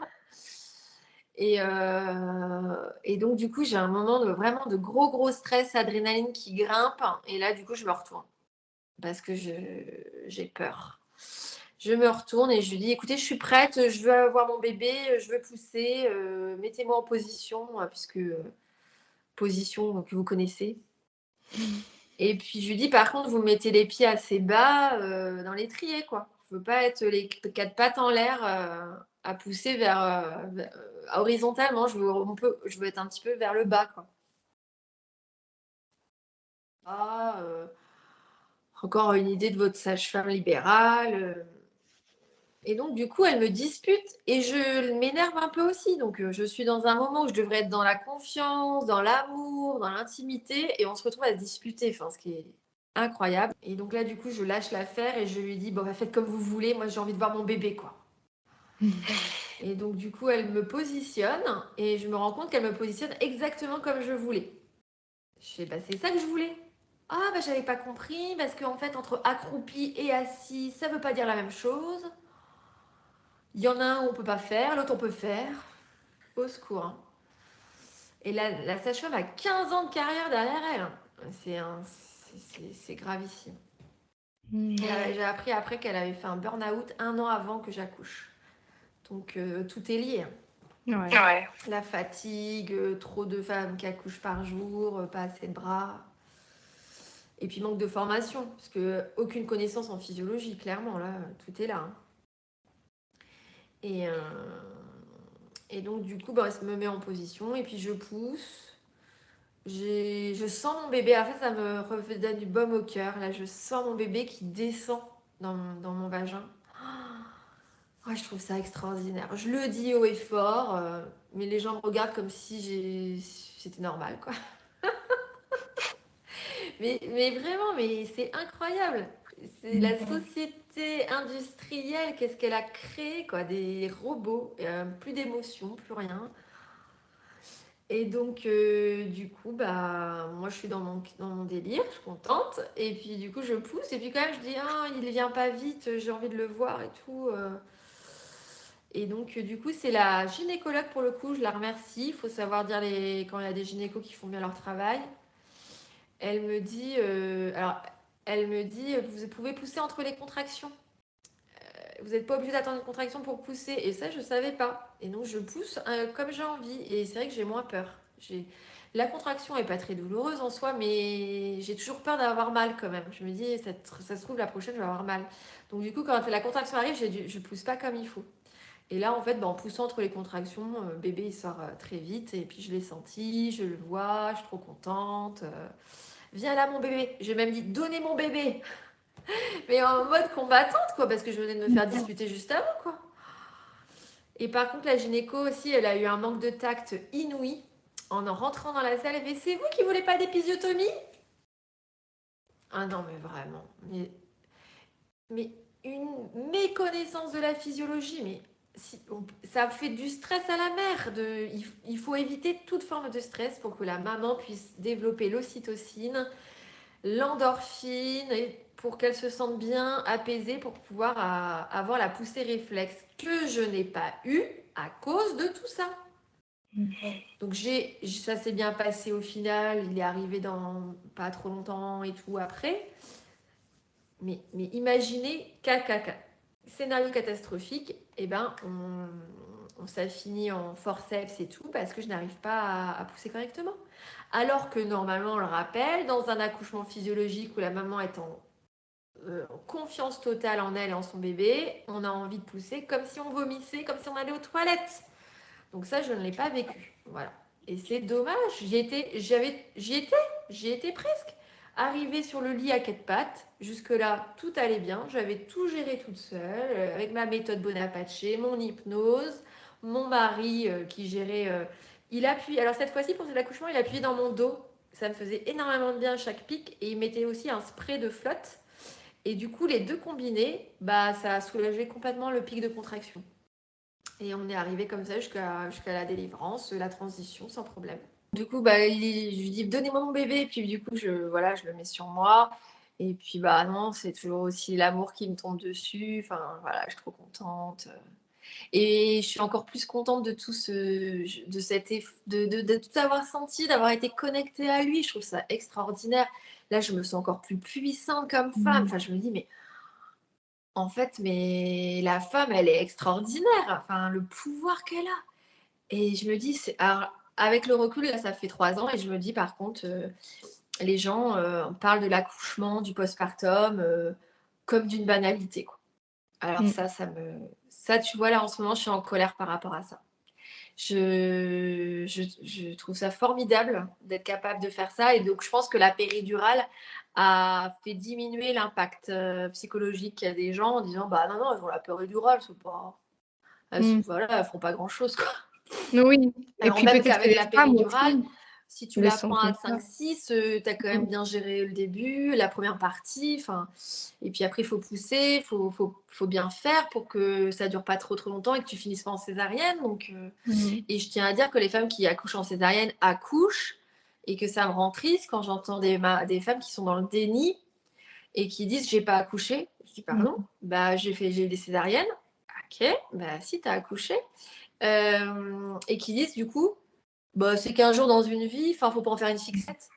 Et donc, du coup, j'ai un moment vraiment de gros stress, adrénaline qui grimpe. Et là, du coup, je me retourne parce que j'ai peur. Je me retourne et je lui dis, écoutez, je suis prête, je veux avoir mon bébé, je veux pousser, mettez-moi en position, puisque position que vous connaissez. Et puis je lui dis, par contre, vous mettez les pieds assez bas dans l'étrier, quoi. Je veux pas être les 4 pattes en l'air à pousser horizontalement. Je veux être un petit peu vers le bas, quoi. Ah, encore une idée de votre sage-femme libérale. Et donc, du coup, elle me dispute et je m'énerve un peu aussi. Donc, je suis dans un moment où je devrais être dans la confiance, dans l'amour, dans l'intimité, et on se retrouve à se disputer, enfin, ce qui est incroyable. Et donc là, du coup, je lâche l'affaire et je lui dis, bon, bah, faites comme vous voulez, moi j'ai envie de voir mon bébé, quoi. Et donc, du coup, elle me positionne et je me rends compte qu'elle me positionne exactement comme je voulais. Je fais, bah, c'est ça que je voulais. Ah, bah, j'avais pas compris parce qu'en fait, entre accroupi et assis, ça veut pas dire la même chose. Il y en a un où on peut pas faire, l'autre on peut faire. Au secours. Hein. Et la sage-femme a 15 ans de carrière derrière elle. C'est gravissime. J'ai appris après qu'elle avait fait un burn-out 1 an avant que j'accouche. Donc tout est lié. Ouais. La fatigue, trop de femmes qui accouchent par jour, pas assez de bras. Et puis manque de formation, parce que aucune connaissance en physiologie, clairement, là, tout est là. Hein. Et donc du coup, bah, elle me met en position et puis je pousse. Je sens mon bébé, en fait ça me redonne du baume au cœur. Là, je sens mon bébé qui descend dans mon vagin. Oh, je trouve ça extraordinaire. Je le dis haut et fort, mais les gens me regardent comme si c'était normal, quoi. Mais vraiment, mais c'est incroyable. C'est la société industrielle, qu'est-ce qu'elle a créé, quoi, des robots, plus d'émotions, plus rien. Et donc, du coup, bah, moi, je suis dans mon délire, je suis contente. Et puis, du coup, je pousse. Et puis, quand même, je dis, ah, il ne vient pas vite, j'ai envie de le voir et tout. Et donc, du coup, c'est la gynécologue, pour le coup, je la remercie. Il faut savoir dire quand il y a des gynécos qui font bien leur travail. Elle me dit, vous pouvez pousser entre les contractions. Vous n'êtes pas obligé d'attendre une contraction pour pousser. Et ça, je ne savais pas. Et donc, je pousse comme j'ai envie. Et c'est vrai que j'ai moins peur. La contraction n'est pas très douloureuse en soi, mais j'ai toujours peur d'avoir mal quand même. Je me dis, ça se trouve, la prochaine, je vais avoir mal. Donc, du coup, quand la contraction arrive, je ne pousse pas comme il faut. Et là, en fait, en poussant entre les contractions, bébé, il sort très vite. Et puis, je l'ai senti, je le vois, je suis trop contente. Viens là, mon bébé. J'ai même dit, donnez mon bébé. Mais en mode combattante, quoi, parce que je venais de me faire disputer juste avant, quoi. Et par contre, la gynéco aussi, elle a eu un manque de tact inouï. En rentrant dans la salle, elle fait, c'est vous qui voulez pas d'épisiotomie? Ah non, mais vraiment. Mais une méconnaissance de la physiologie, mais ça fait du stress à la mère. Il faut éviter toute forme de stress pour que la maman puisse développer l'ocytocine, l'endorphine, et pour qu'elle se sente bien apaisée pour pouvoir avoir la poussée réflexe que je n'ai pas eue à cause de tout ça. Donc ça s'est bien passé au final, il est arrivé dans pas trop longtemps et tout après. Mais imaginez, scénario catastrophique, eh ben ça finit en forceps et tout parce que je n'arrive pas à pousser correctement. Alors que normalement, on le rappelle, dans un accouchement physiologique où la maman est en confiance totale en elle et en son bébé, on a envie de pousser comme si on vomissait, comme si on allait aux toilettes. Donc ça, je ne l'ai pas vécu. Voilà. Et c'est dommage, j'y étais presque. Arrivée sur le lit à 4 pattes, jusque-là, tout allait bien. J'avais tout géré toute seule, avec ma méthode Bonaparte, mon hypnose, mon mari qui gérait. Il appuie. Alors cette fois-ci, pour l'accouchement, il appuyait dans mon dos. Ça me faisait énormément de bien à chaque pic. Et il mettait aussi un spray de flotte. Et du coup, les deux combinés, bah, ça a soulagé complètement le pic de contraction. Et on est arrivé comme ça jusqu'à la délivrance, la transition, sans problème. Du coup, bah, je lui dis, donnez-moi mon bébé. Et puis du coup, je le mets sur moi. Et puis, bah non, c'est toujours aussi l'amour qui me tombe dessus. Enfin, voilà, je suis trop contente. Et je suis encore plus contente de tout de tout avoir senti, d'avoir été connectée à lui. Je trouve ça extraordinaire. Là, je me sens encore plus puissante comme femme. Enfin, je me dis, mais en fait, mais la femme, elle est extraordinaire. Enfin, le pouvoir qu'elle a. Et je me dis, alors, avec le recul, là, ça fait 3 ans, et je me dis, par contre, les gens parlent de l'accouchement, du postpartum, comme d'une banalité, quoi. Alors ça, tu vois, là, en ce moment, je suis en colère par rapport à ça. Je trouve ça formidable d'être capable de faire ça. Et donc, je pense que la péridurale a fait diminuer l'impact psychologique des gens en disant, bah non, elles ont la péridurale, c'est pas... Voilà, elles font pas grand-chose, quoi. Oui, et Alors puis même peut-être que qu'avec les la femmes péridurale, aussi. Si tu Le son l'apprends à comme ça. 5-6, tu as quand même bien géré le début, la première partie. Et puis après, il faut pousser, faut bien faire pour que ça dure pas trop longtemps et que tu finisses pas en césarienne. Et je tiens à dire que les femmes qui accouchent en césarienne accouchent et que ça me rend triste quand j'entends des femmes qui sont dans le déni et qui disent j'ai pas accouché. Je dis pardon, bah j'ai eu des césariennes. Ok, bah si tu as accouché. Et qui disent du coup bah, c'est qu'un jour dans une vie, faut pas en faire une fixette.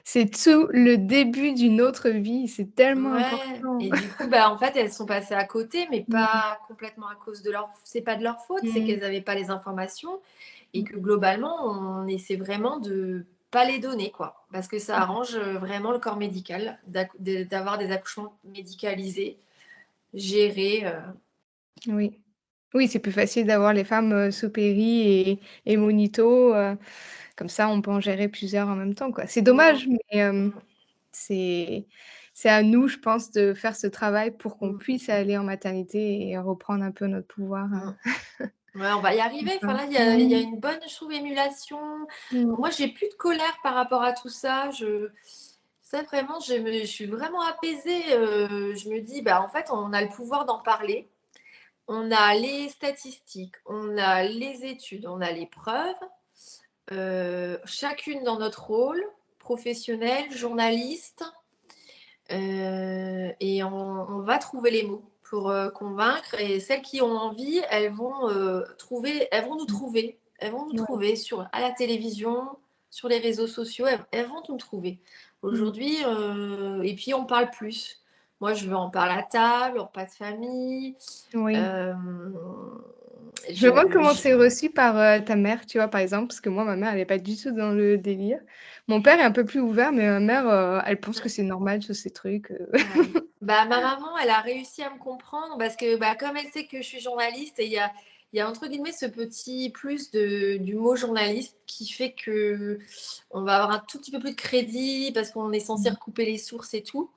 C'est tout le début d'une autre vie, c'est tellement Ouais. important. Et du coup, bah, en fait, elles sont passées à côté, mais Mmh. pas complètement à cause de leur. C'est pas de leur faute, c'est Mmh. qu'elles n'avaient pas les informations et Mmh. que globalement, on essaie vraiment de pas les donner, quoi, parce que ça arrange vraiment le corps médical d'avoir des accouchements médicalisés, gérés. Oui. Oui, c'est plus facile d'avoir les femmes, sous péri et monito, comme ça on peut en gérer plusieurs en même temps, quoi. C'est Mm, dommage, mais c'est c'est à nous, je pense, de faire ce travail pour qu'on mm, puisse aller en maternité et reprendre un peu notre pouvoir, mm. Ouais, on va y arriver. comme Enfin, ça. là, il y a Mmh. une bonne, je trouve, émulation. Mmh. Moi, j'ai plus de colère par rapport à tout ça. Ça, vraiment, je suis vraiment apaisée. Je me dis, bah, en fait, on a le pouvoir d'en parler. On a les statistiques, on a les études, on a les preuves. Chacune dans notre rôle, professionnel, journaliste. Et on va trouver les mots pour convaincre. Et celles qui ont envie, elles vont nous trouver. Elles vont nous Ouais. trouver à la télévision, sur les réseaux sociaux. Elles vont nous trouver. Mmh. Aujourd'hui, et puis on parle plus. Moi, je veux en parler à table, en repas de famille. Oui. Euh, Je me demande comment je- c'est reçu par, ta mère, tu vois, par exemple, parce que moi, ma mère, elle est pas du tout dans le délire. Mon père est un peu plus ouvert, mais ma mère, elle pense que c'est normal tous ces trucs, Ouais. Bah, ma maman, elle a réussi à me comprendre parce que bah, comme elle sait que je suis journaliste, et il y a entre guillemets ce petit plus du mot journaliste qui fait que on va avoir un tout petit peu plus de crédit parce qu'on est censé Mmh. recouper les sources et tout.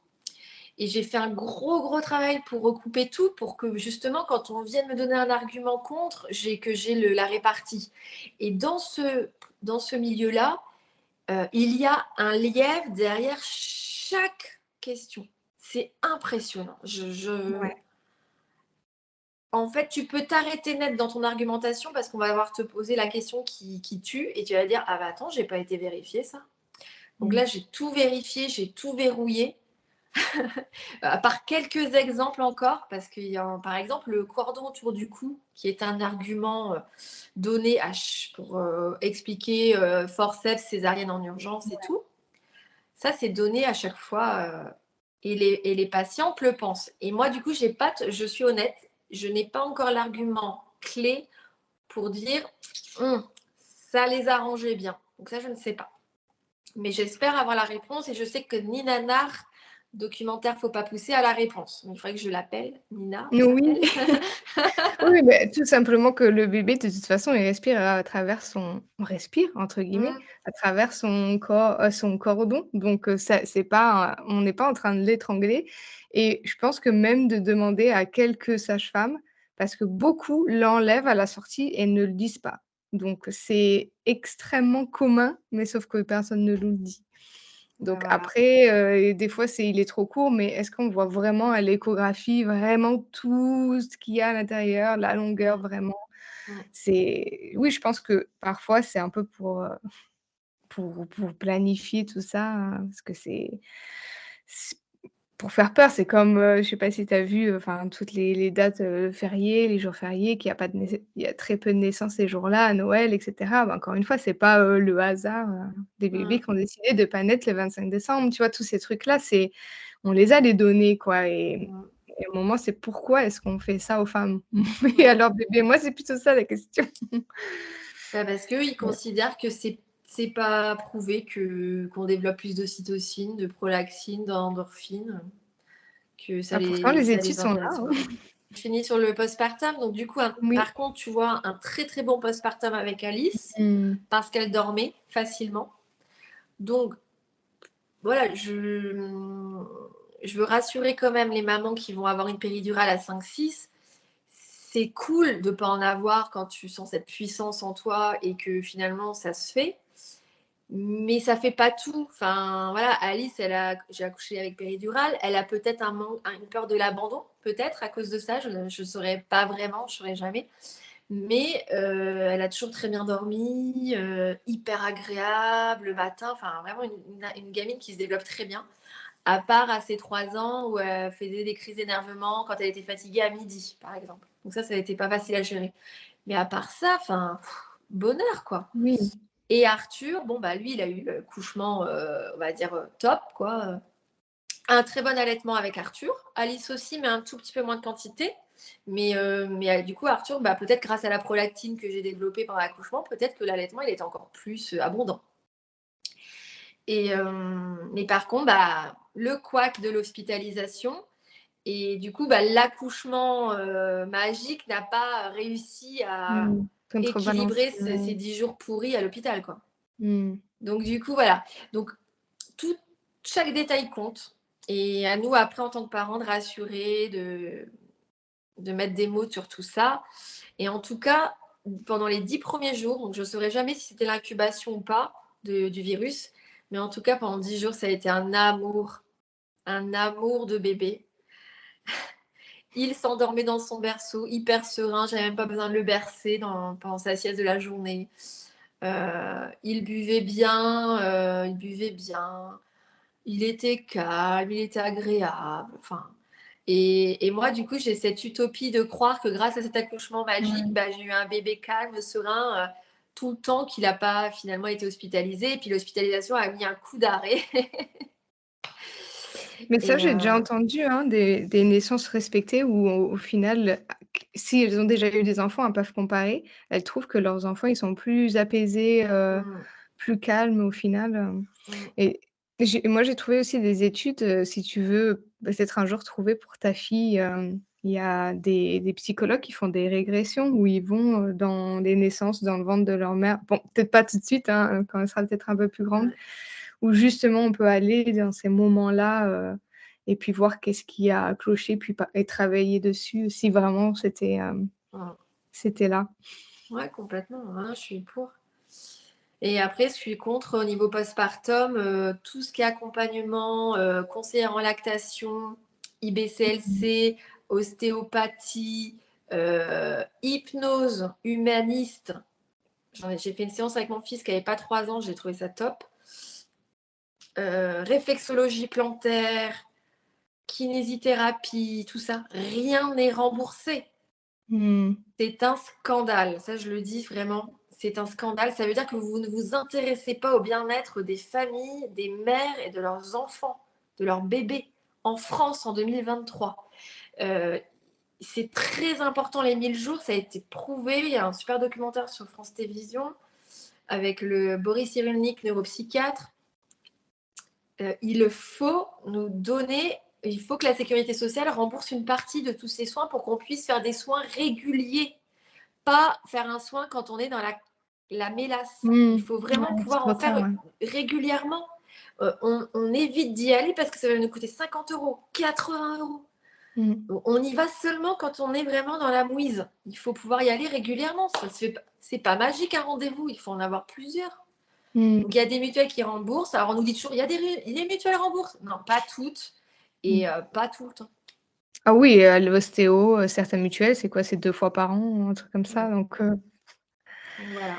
Et j'ai fait un gros travail pour recouper tout pour que justement, quand on vienne me donner un argument contre, que j'ai la répartie. Et dans ce milieu-là, il y a un lièvre derrière chaque question. C'est impressionnant. Ouais. En fait, tu peux t'arrêter net dans ton argumentation parce qu'on va devoir te poser la question qui tue et tu vas dire ah bah attends, j'ai pas été vérifié ça. Donc Mmh. là, j'ai tout vérifié, j'ai tout verrouillé. À part quelques exemples encore, parce qu'il y a par exemple le cordon autour du cou, qui est un argument donné pour expliquer forceps, césarienne en urgence et tout. Ça, c'est donné à chaque fois et les patientes le pensent. Et moi, du coup, je suis honnête, je n'ai pas encore l'argument clé pour dire ça les arrangeait bien. Donc ça, je ne sais pas. Mais j'espère avoir la réponse et je sais que Nina Nar, documentaire Faut pas pousser, a la réponse. Il faudrait que je l'appelle. Nina, elle Oui. s'appelle. Oui, beh, tout simplement que le bébé, de toute façon, il respire à travers son on «respire» entre guillemets, Mm, à travers son cordon, donc ça c'est pas on n'est pas en train de l'étrangler et je pense que même de demander à quelques sages-femmes, parce que beaucoup l'enlèvent à la sortie et ne le disent pas. Donc c'est extrêmement commun, mais sauf que personne ne nous le dit. ben Donc voilà. après, des fois, il est trop court, mais est-ce qu'on voit vraiment à l'échographie, vraiment tout ce qu'il y a à l'intérieur, la longueur Mm, vraiment? mm. Oui, je pense que parfois, c'est un peu pour planifier tout ça, parce que c'est pour faire peur. C'est comme, je sais pas si tu as vu, enfin, toutes les dates, fériées, les jours fériés, qu'il y a pas de naissance, il y a très peu de naissances ces jours-là, à Noël et cetera. Bah, encore une fois, c'est pas, le hasard, des bébés Mm. qui ont décidé de pas naître le 25 décembre, tu vois? Tous ces trucs-là, on les a les données, quoi Mm. et à un moment, c'est pourquoi est-ce qu'on fait ça aux femmes et à Mm. leurs bébés? Moi, c'est plutôt ça la question. Bah, parce qu'eux, ils Ouais. considèrent que c'est pas prouvé qu'on développe plus d'ocytocine, de prolaxine, d'endorphine, que Bah, pourtant les ça études les sont là, intéresse hein. pas. Je finis sur le postpartum. Donc, du coup, Oui. par contre, tu vois, un très bon postpartum avec Alice Mmh. parce qu'elle dormait facilement. Donc, voilà, je veux rassurer quand même les mamans qui vont avoir une péridurale à 5-6. C'est cool de ne pas en avoir quand tu sens cette puissance en toi et que finalement ça se fait. Mais ça fait pas tout. Enfin, voilà, Alice, j'ai accouché avec péridurale. Elle a peut-être une peur de l'abandon, peut-être à cause de ça. Je ne saurais pas vraiment, je ne saurais jamais. Mais elle a toujours très bien dormi, hyper agréable le matin. Enfin, vraiment une gamine qui se développe très bien. À part à ses 3 ans où elle faisait des crises d'énervement quand elle était fatiguée à midi, par exemple. Donc ça n'était pas facile à gérer. Mais à part ça, enfin, bonheur, quoi. Oui. Et Arthur, bon, bah, lui, il a eu le couchement, on va dire, top, quoi. Un très bon allaitement avec Arthur. Alice aussi, mais un tout petit peu moins de quantité. Mais du coup, Arthur, bah, peut-être grâce à la prolactine que j'ai développée pendant l'accouchement, peut-être que l'allaitement, il était encore plus abondant. Mais par contre, bah, le couac de l'hospitalisation et du coup, bah, l'accouchement magique n'a pas réussi à équilibrer ces 10 jours pourris à l'hôpital, quoi. Donc du coup, voilà. Donc chaque détail compte. Et à nous, après, en tant que parents, de rassurer, de mettre des mots sur tout ça. Et en tout cas, pendant les 10 premiers jours, donc je ne saurais jamais si c'était l'incubation ou pas du virus, mais en tout cas, pendant 10 jours, ça a été un amour de bébé. Il s'endormait dans son berceau, hyper serein, j'avais même pas besoin de le bercer pendant sa sieste de la journée. Il buvait bien, il était calme, il était agréable. Enfin, et moi, du coup, j'ai cette utopie de croire que grâce à cet accouchement magique, bah, j'ai eu un bébé calme, serein, tout le temps qu'il n'a pas finalement été hospitalisé. Et puis l'hospitalisation a mis un coup d'arrêt. Mais ça, j'ai déjà entendu des naissances respectées où au final, si elles ont déjà eu des enfants, elles peuvent comparer. Elles trouvent que leurs enfants, ils sont plus apaisés, plus calmes au final. Et moi, j'ai trouvé aussi des études, si tu veux peut-être un jour trouver pour ta fille, il y a des psychologues qui font des régressions où ils vont, dans les naissances, dans le ventre de leur mère. Bon, peut-être pas tout de suite, quand elle sera peut-être un peu plus grande, où justement on peut aller dans ces moments-là, et puis voir qu'est-ce qui a cloché, puis et travailler dessus si vraiment c'était là. Ouais, complètement. Hein, je suis pour. Et après, je suis contre au niveau postpartum, tout ce qui est accompagnement, conseillère en lactation, IBCLC, ostéopathie, hypnose humaniste. J'ai fait une séance avec mon fils qui n'avait pas 3 ans, j'ai trouvé ça top. Réflexologie plantaire, kinésithérapie, tout ça, rien n'est remboursé. C'est un scandale, ça je le dis vraiment, c'est un scandale. Ça veut dire que vous ne vous intéressez pas au bien-être des familles, des mères et de leurs enfants, de leurs bébés en France en 2023. C'est très important les 1000 jours, ça a été prouvé. Il y a un super documentaire sur France Télévisions avec le Boris Cyrulnik, neuropsychiatre. Il faut que la sécurité sociale rembourse une partie de tous ces soins pour qu'on puisse faire des soins réguliers, pas faire un soin quand on est dans la mélasse. Il faut vraiment pouvoir en faire régulièrement. On évite d'y aller parce que ça va nous coûter 50 €, 80 €. On y va seulement quand on est vraiment dans la mouise. Il faut pouvoir y aller régulièrement. C'est pas magique un rendez-vous, il faut en avoir plusieurs. Donc, il y a des mutuelles qui remboursent. Alors, on nous dit toujours, il y a des mutuelles remboursent. Non, pas toutes et pas tout le temps. Ah oui, l'ostéo, certaines mutuelles, c'est quoi? C'est 2 fois par an, un truc comme ça, donc Voilà.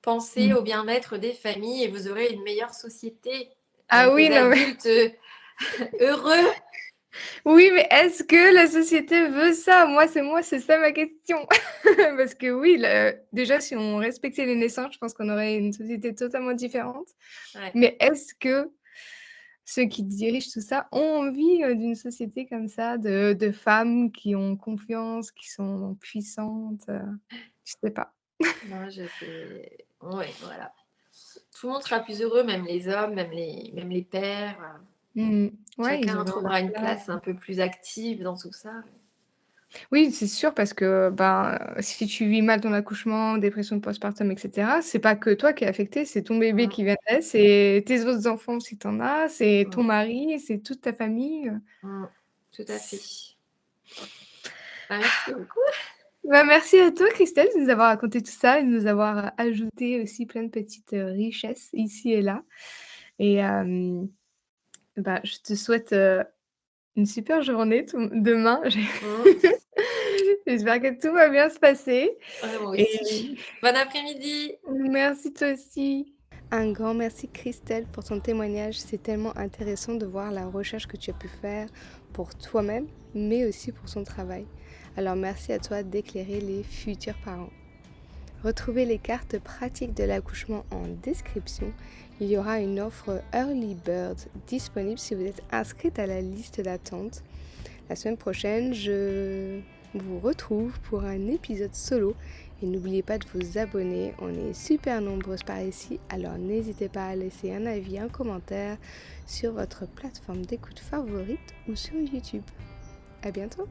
Pensez au bien-être des familles et vous aurez une meilleure société Ah avec oui, des non, mais adultes heureux. oui, mais est-ce que la société veut ça? C'est ça ma question. Parce que oui, déjà, si on respectait les naissances, je pense qu'on aurait une société totalement différente. Ouais. Mais est-ce que ceux qui dirigent tout ça ont envie, d'une société comme ça, de femmes qui ont confiance, qui sont puissantes? Je sais pas. Non, je sais. Ouais, voilà. Tout le monde sera plus heureux, même les hommes, même les pères. Ouais, ils Chacun auront trouvera une place un peu plus active dans tout ça. Oui, c'est sûr parce que, ben, si tu vis mal ton accouchement, dépression postpartum et cetera, c'est pas que toi qui es affecté, c'est ton bébé qui vient de naître, c'est tes autres enfants si tu en as, c'est ton mari, c'est toute ta famille. Tout à fait. Bah, merci beaucoup. Bah, merci à toi Christelle de nous avoir raconté tout ça et de nous avoir, ajouté aussi plein de petites, richesses ici et là et bah, je te souhaite, une super journée demain. Mmh. J'espère que tout va bien se passer Ouais, moi et aussi. Bon après-midi. merci toi aussi. Un grand merci Christelle pour ton témoignage. C'est tellement intéressant de voir la recherche que tu as pu faire pour toi-même, mais aussi pour son travail. Alors merci à toi d'éclairer les futurs parents. Retrouvez les cartes pratiques de l'accouchement en description. Il y aura une offre Early Bird disponible si vous êtes inscrite à la liste d'attente. La semaine prochaine, je vous retrouve pour un épisode solo. Et n'oubliez pas de vous abonner, on est super nombreuses par ici, alors n'hésitez pas à laisser un avis, un commentaire sur votre plateforme d'écoute favorite ou sur YouTube. À bientôt!